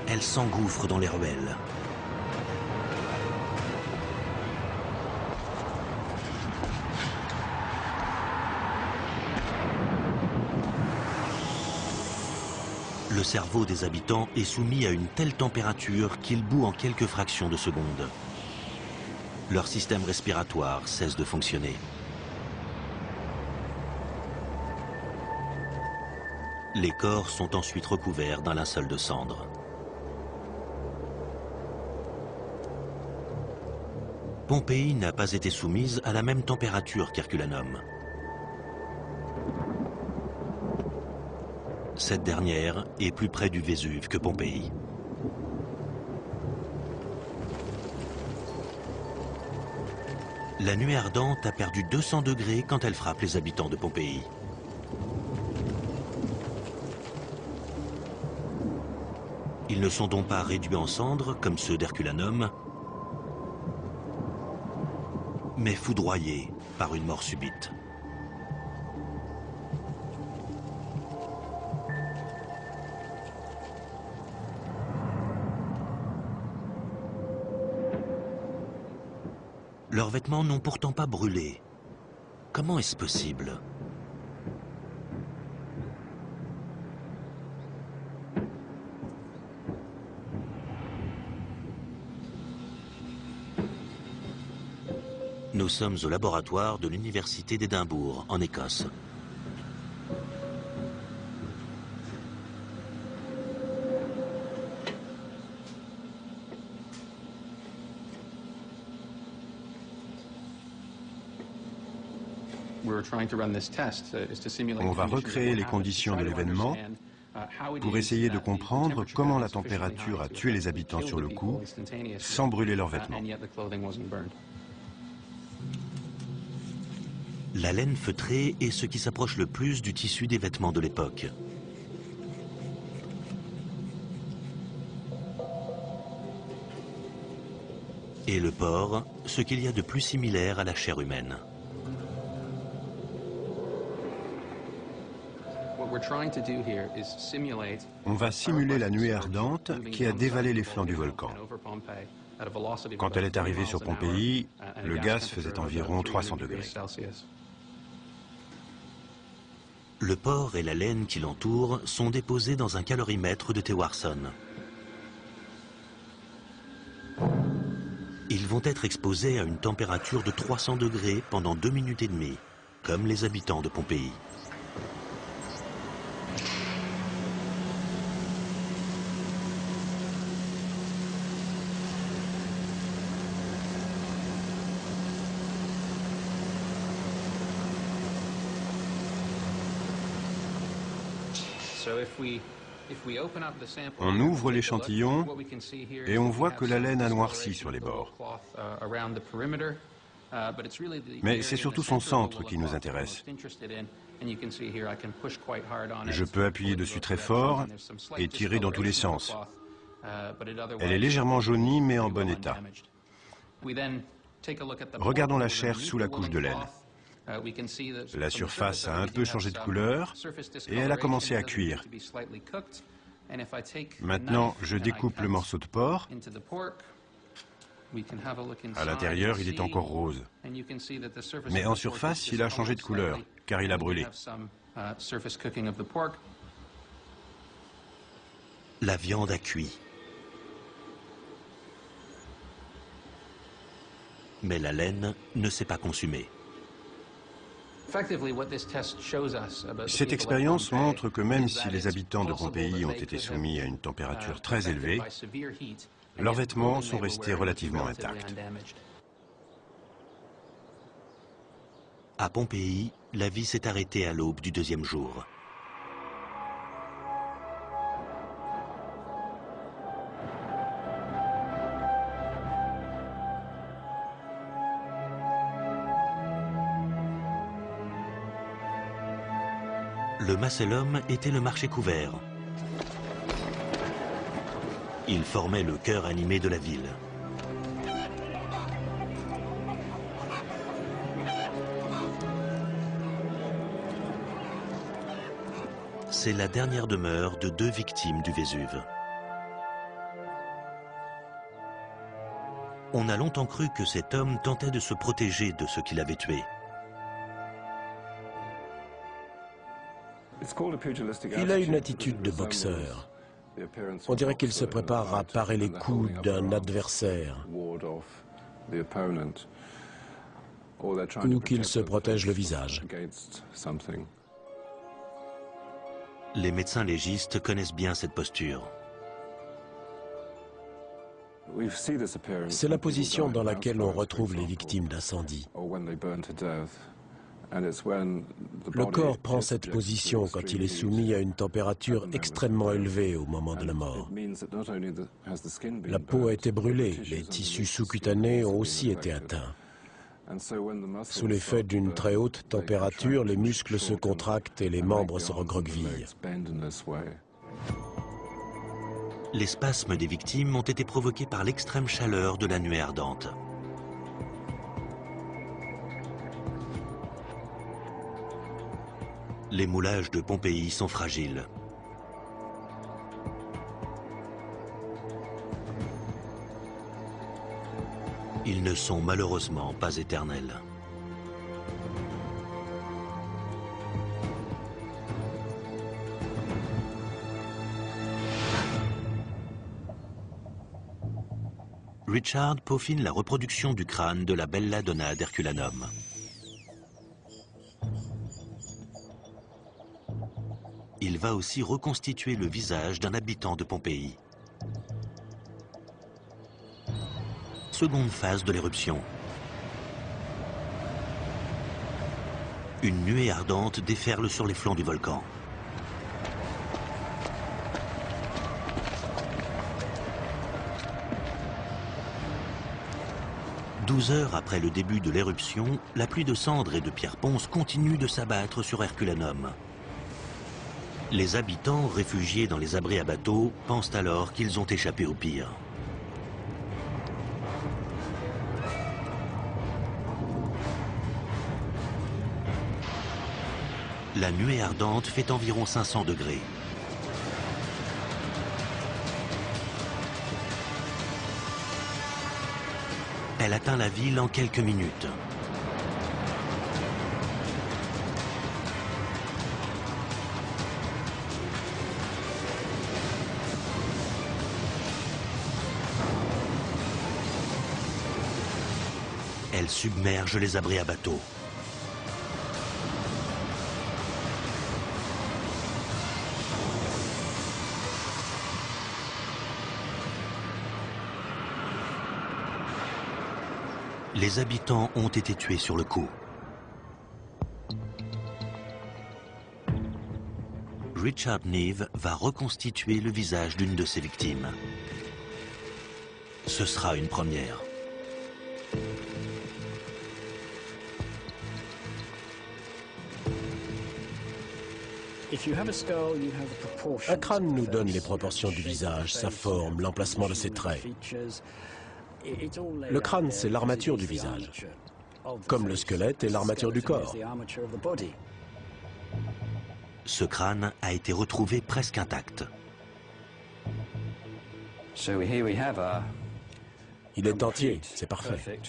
Elle s'engouffre dans les ruelles. Le cerveau des habitants est soumis à une telle température qu'il bout en quelques fractions de seconde. Leur système respiratoire cesse de fonctionner. Les corps sont ensuite recouverts d'un linceul de cendres. Pompéi n'a pas été soumise à la même température qu'Herculanum. Cette dernière est plus près du Vésuve que Pompéi. La nuée ardente a perdu 200 degrés quand elle frappe les habitants de Pompéi. Ils ne sont donc pas réduits en cendres comme ceux d'Herculanum, mais foudroyés par une mort subite. Leurs vêtements n'ont pourtant pas brûlé. Comment est-ce possible ? Nous sommes au laboratoire de l'Université d'Édimbourg, en Écosse. On va recréer les conditions de l'événement pour essayer de comprendre comment la température a tué les habitants sur le coup sans brûler leurs vêtements. La laine feutrée est ce qui s'approche le plus du tissu des vêtements de l'époque. Et le porc, ce qu'il y a de plus similaire à la chair humaine. On va simuler la nuée ardente qui a dévalé les flancs du volcan. Quand elle est arrivée sur Pompéi, le gaz faisait environ 300 degrés. Le porc et la laine qui l'entourent sont déposés dans un calorimètre de Tewarson. Ils vont être exposés à une température de 300 degrés pendant 2 minutes et demie, comme les habitants de Pompéi. On ouvre l'échantillon et on voit que la laine a noirci sur les bords. Mais c'est surtout son centre qui nous intéresse. Je peux appuyer dessus très fort et tirer dans tous les sens. Elle est légèrement jaunie, mais en bon état. Regardons la chair sous la couche de laine. La surface a un peu changé de couleur et elle a commencé à cuire. Maintenant, je découpe le morceau de porc. À l'intérieur, il est encore rose. Mais en surface, il a changé de couleur, car il a brûlé. La viande a cuit. Mais la laine ne s'est pas consumée. Cette expérience montre que même si les habitants de Pompéi ont été soumis à une température très élevée, leurs vêtements sont restés relativement intacts. À Pompéi, la vie s'est arrêtée à l'aube du deuxième jour. Le Macellum était le marché couvert. Il formait le cœur animé de la ville. C'est la dernière demeure de 2 victimes du Vésuve. On a longtemps cru que cet homme tentait de se protéger de ce qu'il avait tué. Il a une attitude de boxeur. On dirait qu'il se prépare à parer les coups d'un adversaire ou qu'il se protège le visage. Les médecins légistes connaissent bien cette posture. C'est la position dans laquelle on retrouve les victimes d'incendie. Le corps prend cette position quand il est soumis à une température extrêmement élevée au moment de la mort. La peau a été brûlée, les tissus sous-cutanés ont aussi été atteints. Sous l'effet d'une très haute température, les muscles se contractent et les membres se recroquevillent. Les spasmes des victimes ont été provoqués par l'extrême chaleur de la nuée ardente. Les moulages de Pompéi sont fragiles. Ils ne sont malheureusement pas éternels. Richard peaufine la reproduction du crâne de la Bella Donna d'Herculanum. Il va aussi reconstituer le visage d'un habitant de Pompéi. Seconde phase de l'éruption. Une nuée ardente déferle sur les flancs du volcan. « 12 heures après le début de l'éruption, la pluie de cendres et de pierres ponces continue de s'abattre sur Herculanum. Les habitants, réfugiés dans les abris à bateaux, pensent alors qu'ils ont échappé au pire. La nuée ardente fait environ 500 degrés. Elle atteint la ville en quelques minutes. Elle submerge les abris à bateaux. Les habitants ont été tués sur le coup. Richard Neve va reconstituer le visage d'une de ses victimes. Ce sera une première. Un crâne nous donne les proportions du visage, sa forme, l'emplacement de ses traits. Le crâne, c'est l'armature du visage, comme le squelette est l'armature du corps. Ce crâne a été retrouvé presque intact. Il est entier, c'est parfait.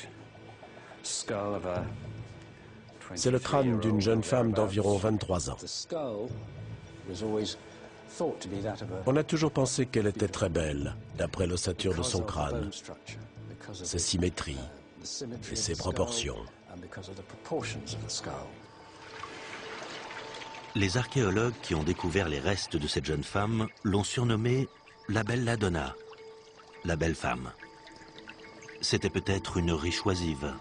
C'est le crâne d'une jeune femme d'environ 23 ans. On a toujours pensé qu'elle était très belle, d'après l'ossature de son crâne, sa symétrie et ses proportions. Les archéologues qui ont découvert les restes de cette jeune femme l'ont surnommée la Belladonna, la belle femme. C'était peut-être une riche oisive.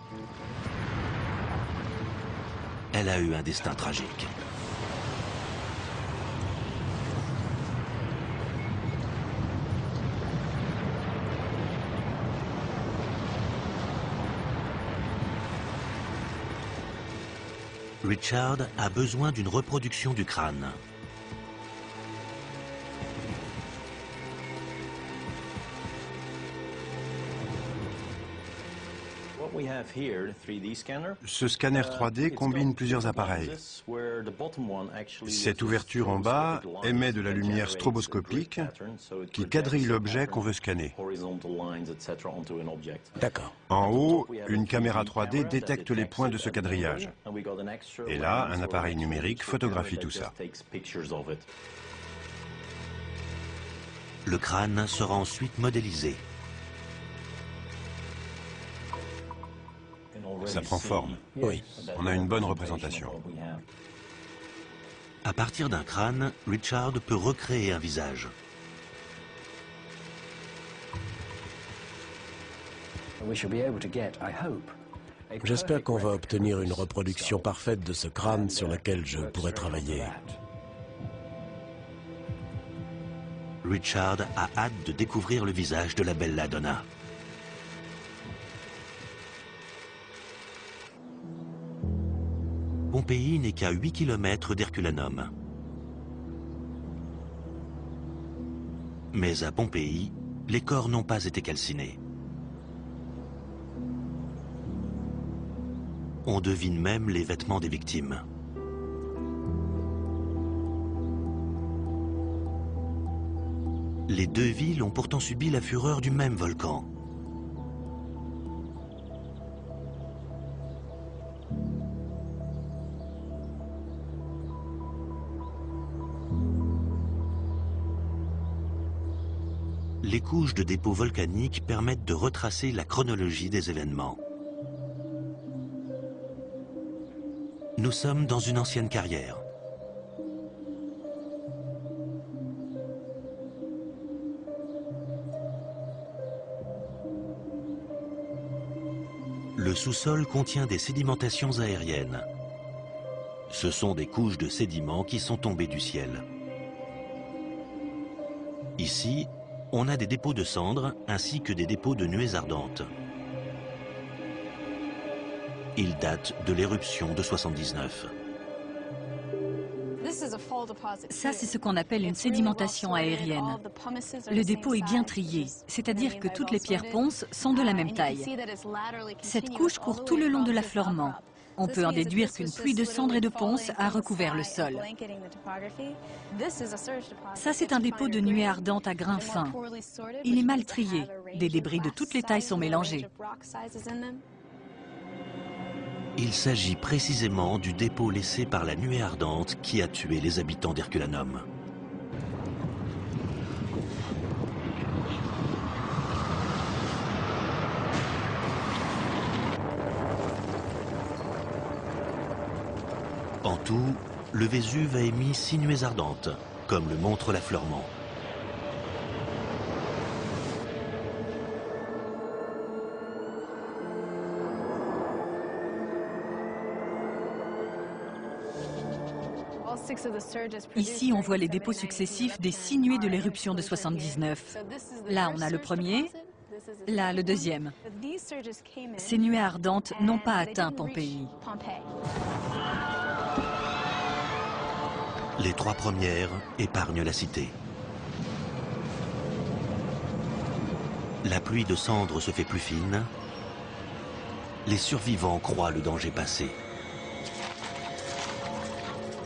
Elle a eu un destin tragique. Richard a besoin d'une reproduction du crâne. Ce scanner 3D combine plusieurs appareils. Cette ouverture en bas émet de la lumière stroboscopique qui quadrille l'objet qu'on veut scanner. D'accord. En haut, une caméra 3D détecte les points de ce quadrillage. Et là, un appareil numérique photographie tout ça. Le crâne sera ensuite modélisé. Ça prend forme. Oui. On a une bonne représentation. À partir d'un crâne, Richard peut recréer un visage. J'espère qu'on va obtenir une reproduction parfaite de ce crâne sur lequel je pourrai travailler. Richard a hâte de découvrir le visage de la Belladonna. Pompéi n'est qu'à 8 km d'Herculanum. Mais à Pompéi, les corps n'ont pas été calcinés. On devine même les vêtements des victimes. Les deux villes ont pourtant subi la fureur du même volcan. Les couches de dépôts volcaniques permettent de retracer la chronologie des événements. Nous sommes dans une ancienne carrière. Le sous-sol contient des sédimentations aériennes. Ce sont des couches de sédiments qui sont tombées du ciel. Ici, on a des dépôts de cendres ainsi que des dépôts de nuées ardentes. Ils datent de l'éruption de 79. Ça, c'est ce qu'on appelle une sédimentation aérienne. Le dépôt est bien trié, c'est-à-dire que toutes les pierres ponces sont de la même taille. Cette couche court tout le long de l'affleurement. On peut en déduire qu'une pluie de cendres et de ponces a recouvert le sol. Ça, c'est un dépôt de nuées ardentes à grains fins. Il est mal trié. Des débris de toutes les tailles sont mélangés. Il s'agit précisément du dépôt laissé par la nuée ardente qui a tué les habitants d'Herculanum. En tout, le Vésuve a émis 6 nuées ardentes, comme le montre l'affleurement. Ici, on voit les dépôts successifs des 6 nuées de l'éruption de 79. Là, on a le premier, là, le deuxième. Ces nuées ardentes n'ont pas atteint Pompéi. Les 3 premières épargnent la cité. La pluie de cendres se fait plus fine. Les survivants croient le danger passé.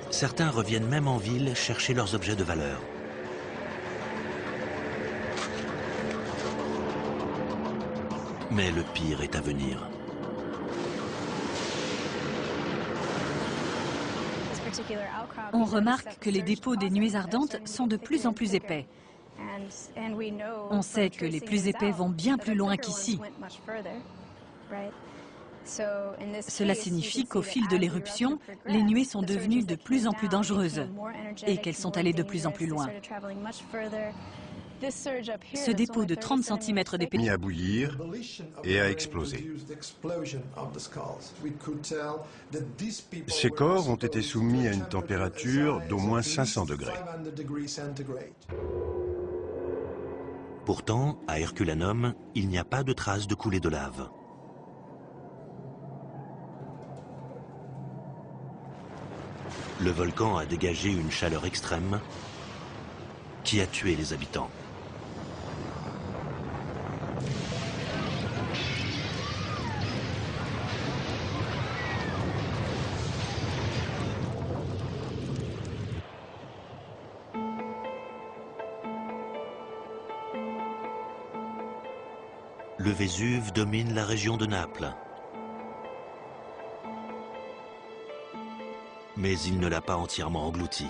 Certains reviennent même en ville chercher leurs objets de valeur. Mais le pire est à venir. On remarque que les dépôts des nuées ardentes sont de plus en plus épais. On sait que les plus épais vont bien plus loin qu'ici. Cela signifie qu'au fil de l'éruption, les nuées sont devenues de plus en plus dangereuses et qu'elles sont allées de plus en plus loin. Ce dépôt de 30 cm d'épaisseur mis à bouillir et a explosé. Ces corps ont été soumis à une température d'au moins 500 degrés. Pourtant, à Herculanum, il n'y a pas de traces de coulée de lave. Le volcan a dégagé une chaleur extrême qui a tué les habitants. Le Vésuve domine la région de Naples. Mais il ne l'a pas entièrement englouti.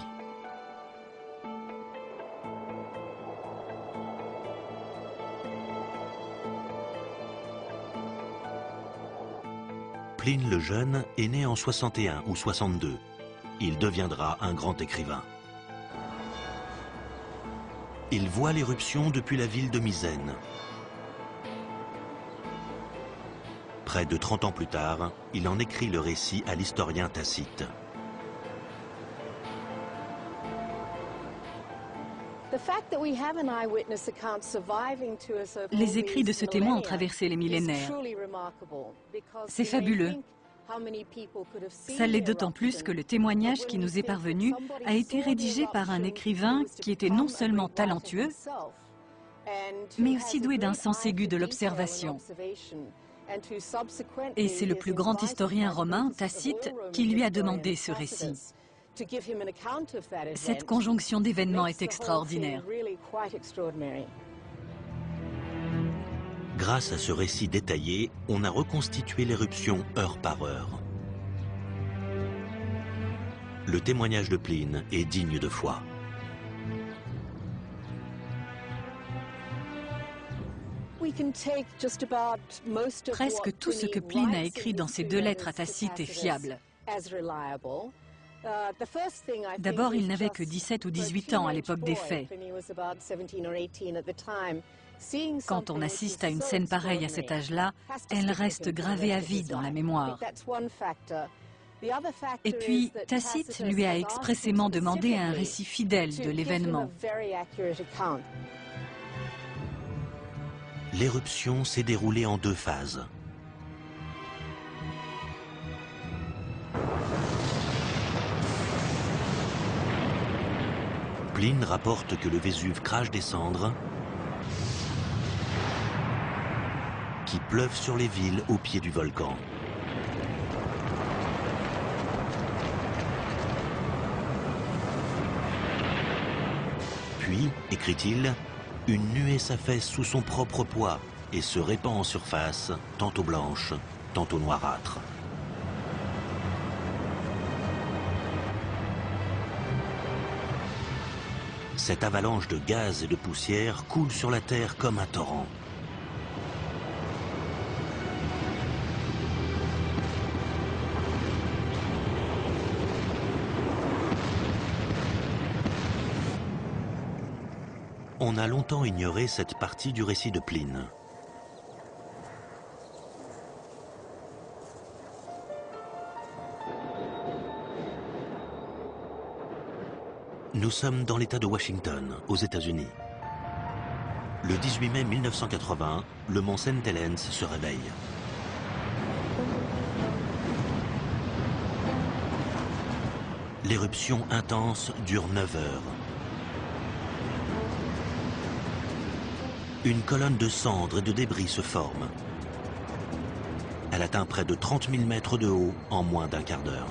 Pline le Jeune est né en 61 ou 62. Il deviendra un grand écrivain. Il voit l'éruption depuis la ville de Misène. Près de 30 ans plus tard, il en écrit le récit à l'historien Tacite. Les écrits de ce témoin ont traversé les millénaires. C'est fabuleux. Ça l'est d'autant plus que le témoignage qui nous est parvenu a été rédigé par un écrivain qui était non seulement talentueux, mais aussi doué d'un sens aigu de l'observation. Et c'est le plus grand historien romain, Tacite, qui lui a demandé ce récit. Cette conjonction d'événements est extraordinaire. Grâce à ce récit détaillé, on a reconstitué l'éruption heure par heure. Le témoignage de Pline est digne de foi. Presque tout ce que Pline a écrit dans ses 2 lettres à Tacite est fiable. D'abord, il n'avait que 17 ou 18 ans à l'époque des faits. Quand on assiste à une scène pareille à cet âge-là, elle reste gravée à vie dans la mémoire. Et puis, Tacite lui a expressément demandé un récit fidèle de l'événement. L'éruption s'est déroulée en 2 phases. Pline rapporte que le Vésuve crache des cendres qui pleuvent sur les villes au pied du volcan. Puis, écrit-il, une nuée s'affaisse sous son propre poids et se répand en surface, tantôt blanche, tantôt noirâtre. Cette avalanche de gaz et de poussière coule sur la terre comme un torrent. On a longtemps ignoré cette partie du récit de Pline. Nous sommes dans l'État de Washington, aux États-Unis. Le 18 mai 1980, le mont St. Helens se réveille. L'éruption intense dure 9 heures. Une colonne de cendres et de débris se forme. Elle atteint près de 30 000 mètres de haut en moins d'un quart d'heure.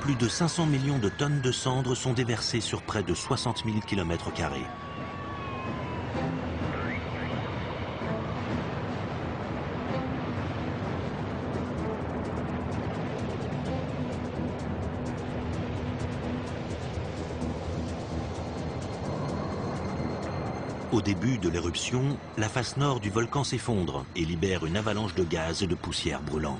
Plus de 500 millions de tonnes de cendres sont déversées sur près de 60 000 km². Au début de l'éruption, la face nord du volcan s'effondre et libère une avalanche de gaz et de poussière brûlant.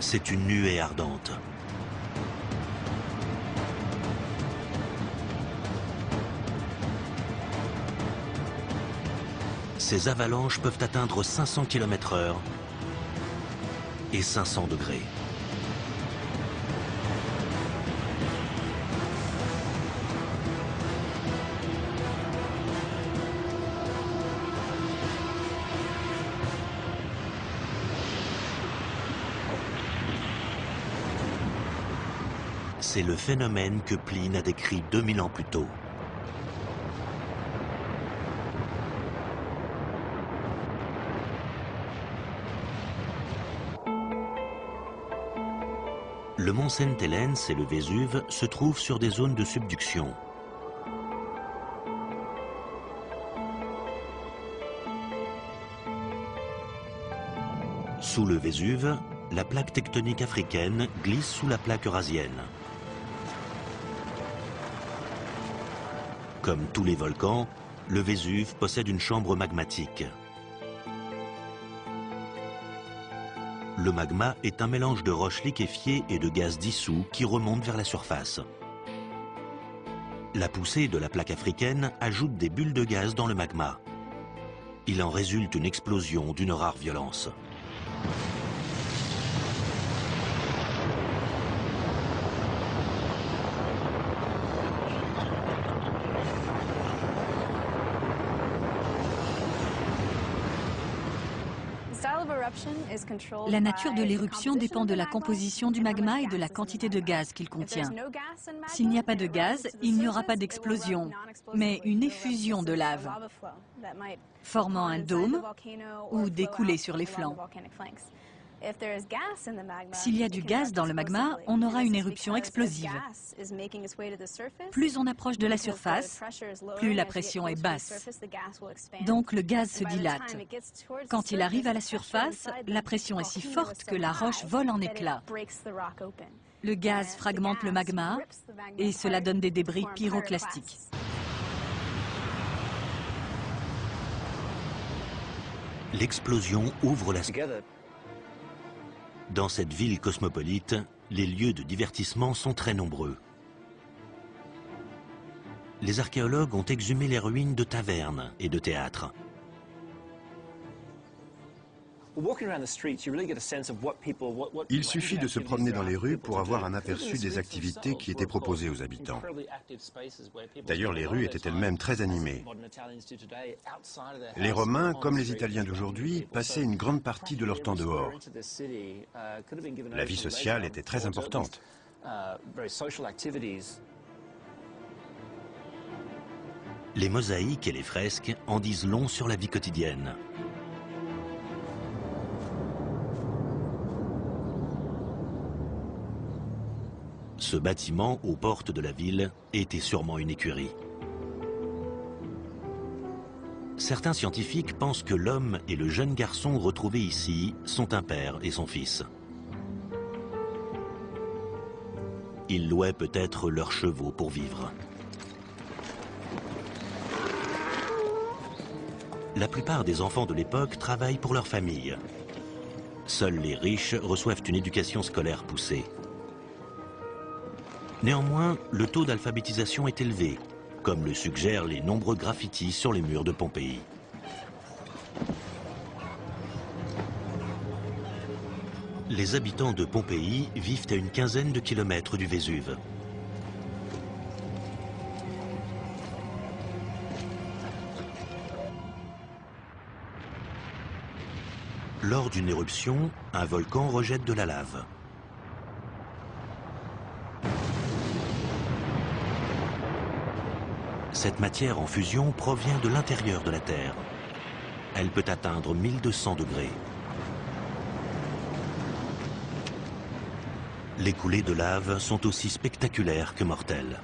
C'est une nuée ardente. Ces avalanches peuvent atteindre 500 km/h et 500 degrés. C'est le phénomène que Pline a décrit 2000 ans plus tôt. Le mont Sainte-Hélène et le Vésuve se trouvent sur des zones de subduction. Sous le Vésuve, la plaque tectonique africaine glisse sous la plaque eurasienne. Comme tous les volcans, le Vésuve possède une chambre magmatique. Le magma est un mélange de roches liquéfiées et de gaz dissous qui remonte vers la surface. La poussée de la plaque africaine ajoute des bulles de gaz dans le magma. Il en résulte une explosion d'une rare violence. La nature de l'éruption dépend de la composition du magma et de la quantité de gaz qu'il contient. S'il n'y a pas de gaz, il n'y aura pas d'explosion, mais une effusion de lave, formant un dôme ou des coulées sur les flancs. S'il y a du gaz dans le magma, on aura une éruption explosive. Plus on approche de la surface, plus la pression est basse. Donc le gaz se dilate. Quand il arrive à la surface, la pression est si forte que la roche vole en éclats. Le gaz fragmente le magma et cela donne des débris pyroclastiques. L'explosion ouvre la... Dans cette ville cosmopolite, les lieux de divertissement sont très nombreux. Les archéologues ont exhumé les ruines de tavernes et de théâtres. Il suffit de se promener dans les rues pour avoir un aperçu des activités qui étaient proposées aux habitants. D'ailleurs, les rues étaient elles-mêmes très animées. Les Romains, comme les Italiens d'aujourd'hui, passaient une grande partie de leur temps dehors. La vie sociale était très importante. Les mosaïques et les fresques en disent long sur la vie quotidienne. Ce bâtiment, aux portes de la ville, était sûrement une écurie. Certains scientifiques pensent que l'homme et le jeune garçon retrouvés ici sont un père et son fils. Ils louaient peut-être leurs chevaux pour vivre. La plupart des enfants de l'époque travaillent pour leur famille. Seuls les riches reçoivent une éducation scolaire poussée. Néanmoins, le taux d'alphabétisation est élevé, comme le suggèrent les nombreux graffitis sur les murs de Pompéi. Les habitants de Pompéi vivent à une quinzaine de kilomètres du Vésuve. Lors d'une éruption, un volcan rejette de la lave. Cette matière en fusion provient de l'intérieur de la Terre. Elle peut atteindre 1200 degrés. Les coulées de lave sont aussi spectaculaires que mortelles.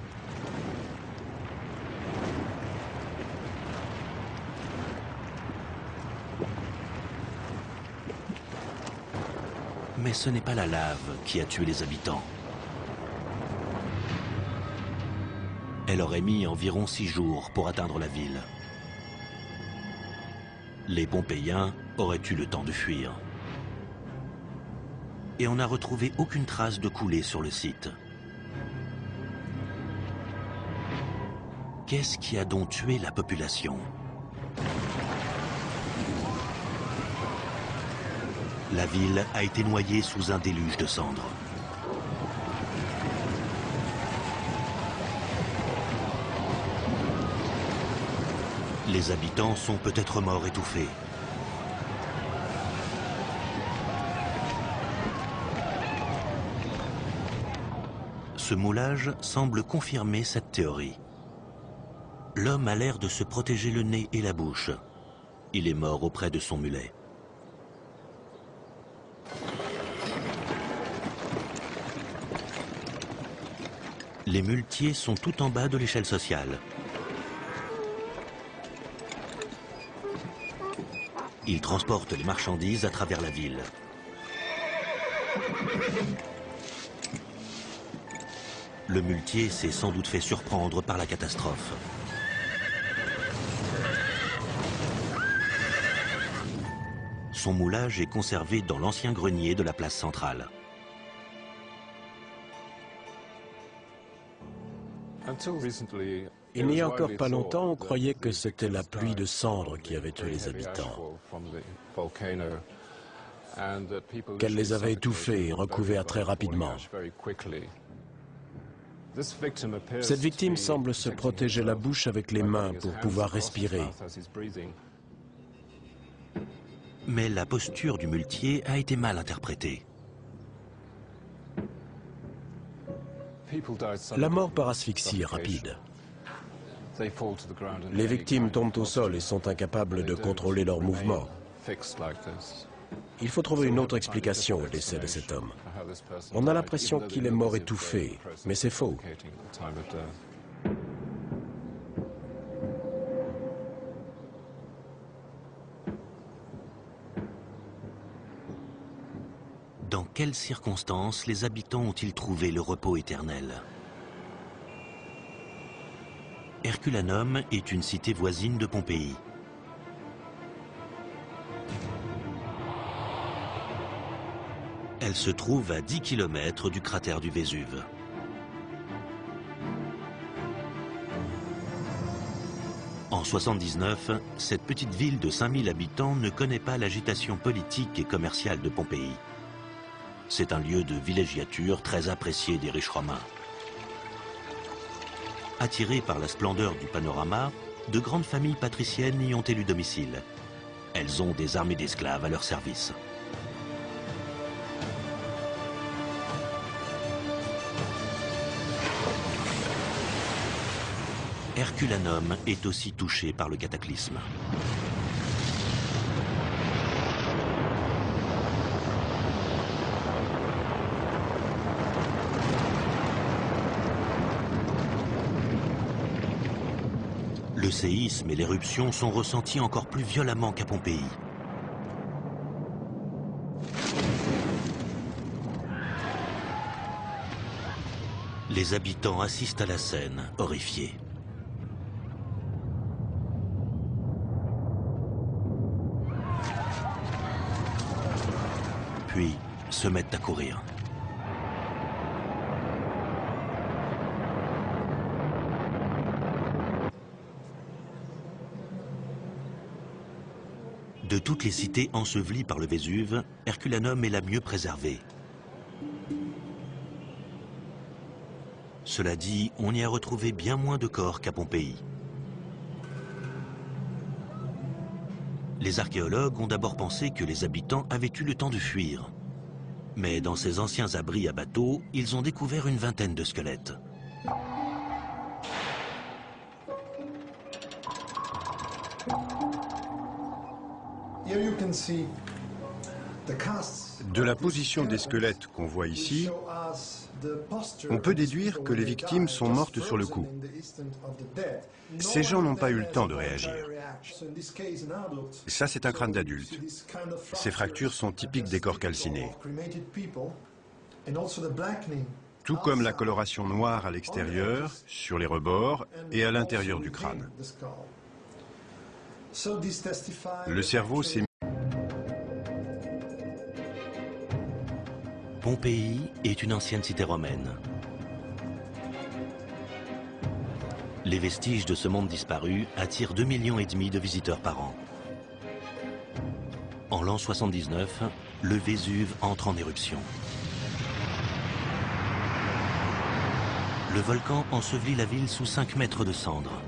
Mais ce n'est pas la lave qui a tué les habitants. Elle aurait mis environ 6 jours pour atteindre la ville. Les Pompéiens auraient eu le temps de fuir. Et on n'a retrouvé aucune trace de coulée sur le site. Qu'est-ce qui a donc tué la population? La ville a été noyée sous un déluge de cendres. Les habitants sont peut-être morts étouffés. Ce moulage semble confirmer cette théorie. L'homme a l'air de se protéger le nez et la bouche. Il est mort auprès de son mulet. Les muletiers sont tout en bas de l'échelle sociale. Ils transportent les marchandises à travers la ville. Le muletier s'est sans doute fait surprendre par la catastrophe. Son moulage est conservé dans l'ancien grenier de la place centrale. Il n'y a encore pas longtemps, on croyait que c'était la pluie de cendres qui avait tué les habitants, qu'elle les avait étouffés et recouverts très rapidement. Cette victime semble se protéger la bouche avec les mains pour pouvoir respirer. Mais la posture du muletier a été mal interprétée. La mort par asphyxie est rapide. Les victimes tombent au sol et sont incapables de contrôler leurs mouvements. Il faut trouver une autre explication au décès de cet homme. On a l'impression qu'il est mort étouffé, mais c'est faux. Dans quelles circonstances les habitants ont-ils trouvé le repos éternel? Herculanum est une cité voisine de Pompéi. Elle se trouve à 10 km du cratère du Vésuve. En 79, cette petite ville de 5000 habitants ne connaît pas l'agitation politique et commerciale de Pompéi. C'est un lieu de villégiature très apprécié des riches romains. Attirées par la splendeur du panorama, de grandes familles patriciennes y ont élu domicile. Elles ont des armées d'esclaves à leur service. Herculanum est aussi touché par le cataclysme. Le séisme et l'éruption sont ressentis encore plus violemment qu'à Pompéi. Les habitants assistent à la scène, horrifiés. Puis se mettent à courir. De toutes les cités ensevelies par le Vésuve, Herculanum est la mieux préservée. Cela dit, on y a retrouvé bien moins de corps qu'à Pompéi. Les archéologues ont d'abord pensé que les habitants avaient eu le temps de fuir. Mais dans ces anciens abris à bateaux, ils ont découvert une vingtaine de squelettes. De la position des squelettes qu'on voit ici, on peut déduire que les victimes sont mortes sur le coup. Ces gens n'ont pas eu le temps de réagir. Ça, c'est un crâne d'adulte. Ces fractures sont typiques des corps calcinés. Tout comme la coloration noire à l'extérieur, sur les rebords et à l'intérieur du crâne. Le cerveau s'est... Pompéi est une ancienne cité romaine. Les vestiges de ce monde disparu attirent 2,5 millions de visiteurs par an. En l'an 79, le Vésuve entre en éruption. Le volcan ensevelit la ville sous 5 mètres de cendres.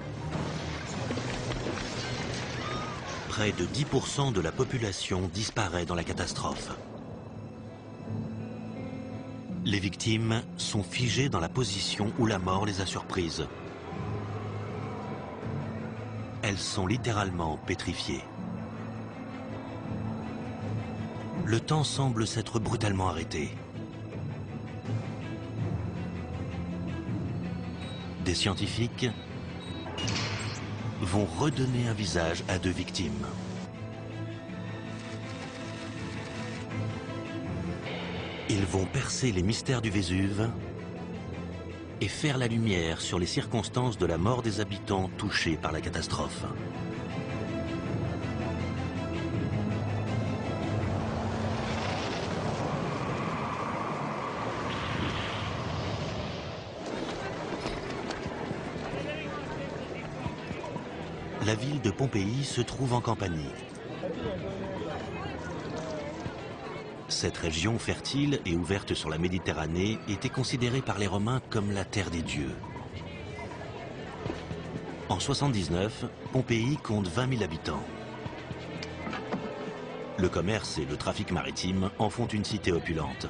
Près de 10% de la population disparaît dans la catastrophe. Les victimes sont figées dans la position où la mort les a surprises. Elles sont littéralement pétrifiées. Le temps semble s'être brutalement arrêté. Des scientifiques vont redonner un visage à 2 victimes. Ils vont percer les mystères du Vésuve et faire la lumière sur les circonstances de la mort des habitants touchés par la catastrophe. La ville de Pompéi se trouve en Campanie. Cette région fertile et ouverte sur la Méditerranée était considérée par les Romains comme la terre des dieux. En 79, Pompéi compte 20 000 habitants. Le commerce et le trafic maritime en font une cité opulente.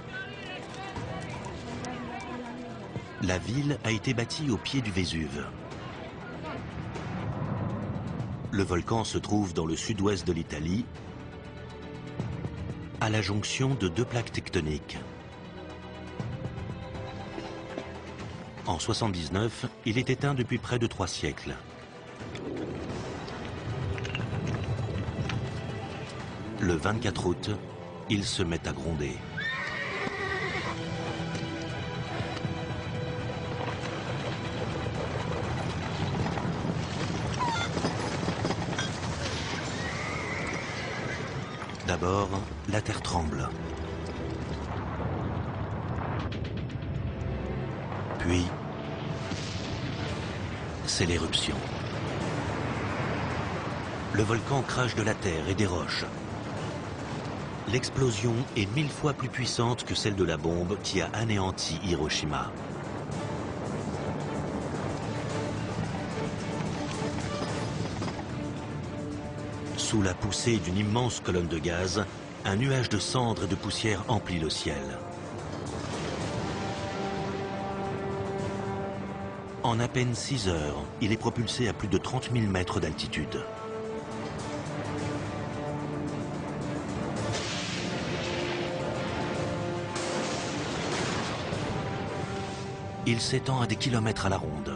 La ville a été bâtie au pied du Vésuve. Le volcan se trouve dans le sud-ouest de l'Italie, à la jonction de 2 plaques tectoniques. En 79, il est éteint depuis près de 3 siècles. Le 24 août, il se met à gronder. D'abord, la terre tremble. Puis, c'est l'éruption. Le volcan crache de la terre et des roches. L'explosion est 1000 fois plus puissante que celle de la bombe qui a anéanti Hiroshima. Sous la poussée d'une immense colonne de gaz, un nuage de cendres et de poussière emplit le ciel. En à peine 6 heures, il est propulsé à plus de 30 000 mètres d'altitude. Il s'étend à des kilomètres à la ronde.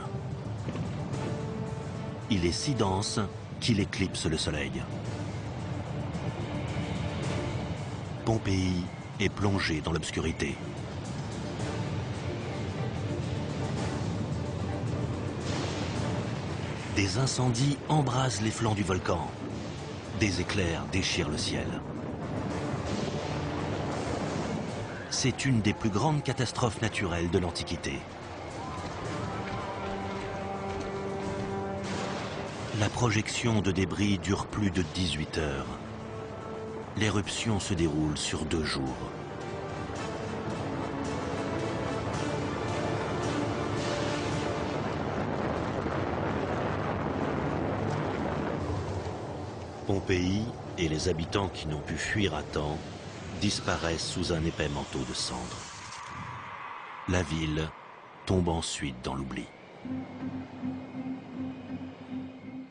Il est si dense qu'il éclipse le soleil. Pompéi est plongé dans l'obscurité. Des incendies embrasent les flancs du volcan. Des éclairs déchirent le ciel. C'est une des plus grandes catastrophes naturelles de l'Antiquité. La projection de débris dure plus de 18 heures. L'éruption se déroule sur 2 jours. Pompéi et les habitants qui n'ont pu fuir à temps disparaissent sous un épais manteau de cendres. La ville tombe ensuite dans l'oubli.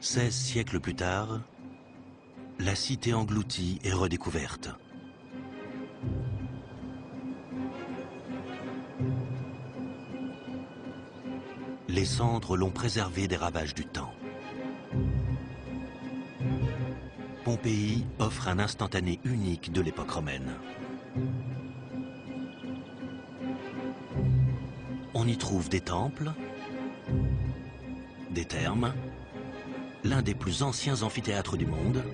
16 siècles plus tard, la cité engloutie est redécouverte. Les cendres l'ont préservée des ravages du temps. Pompéi offre un instantané unique de l'époque romaine. On y trouve des temples, des thermes, l'un des plus anciens amphithéâtres du monde,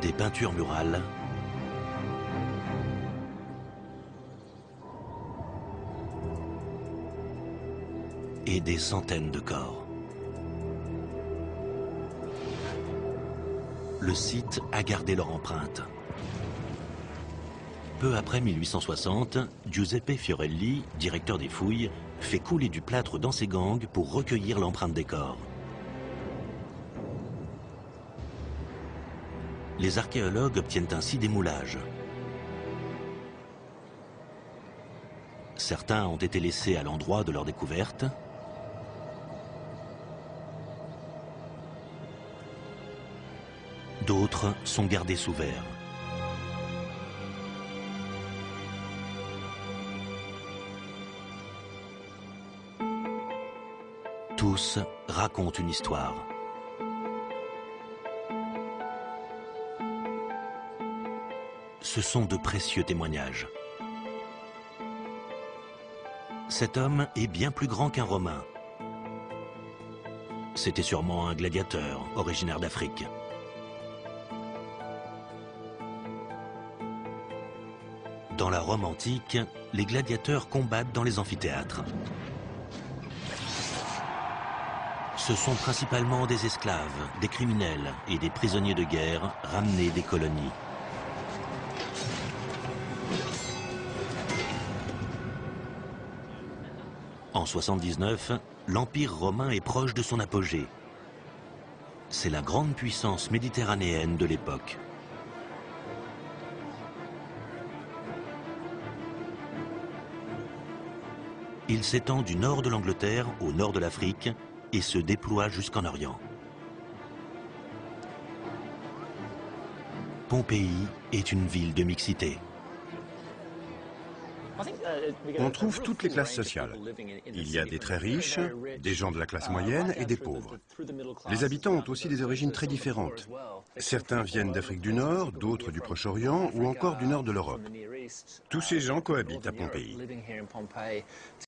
des peintures murales, et des centaines de corps. Le site a gardé leur empreinte. Peu après 1860, Giuseppe Fiorelli, directeur des fouilles, fait couler du plâtre dans ses gangs pour recueillir l'empreinte des corps. Les archéologues obtiennent ainsi des moulages. Certains ont été laissés à l'endroit de leur découverte. D'autres sont gardés sous verre. Tous racontent une histoire. Ce sont de précieux témoignages. Cet homme est bien plus grand qu'un Romain. C'était sûrement un gladiateur originaire d'Afrique. Dans la Rome antique, les gladiateurs combattent dans les amphithéâtres. Ce sont principalement des esclaves, des criminels et des prisonniers de guerre ramenés des colonies. En 79, l'Empire romain est proche de son apogée. C'est la grande puissance méditerranéenne de l'époque. Il s'étend du nord de l'Angleterre au nord de l'Afrique et se déploie jusqu'en Orient. Pompéi est une ville de mixité. On trouve toutes les classes sociales. Il y a des très riches, des gens de la classe moyenne et des pauvres. Les habitants ont aussi des origines très différentes. Certains viennent d'Afrique du Nord, d'autres du Proche-Orient ou encore du nord de l'Europe. Tous ces gens cohabitent à Pompéi.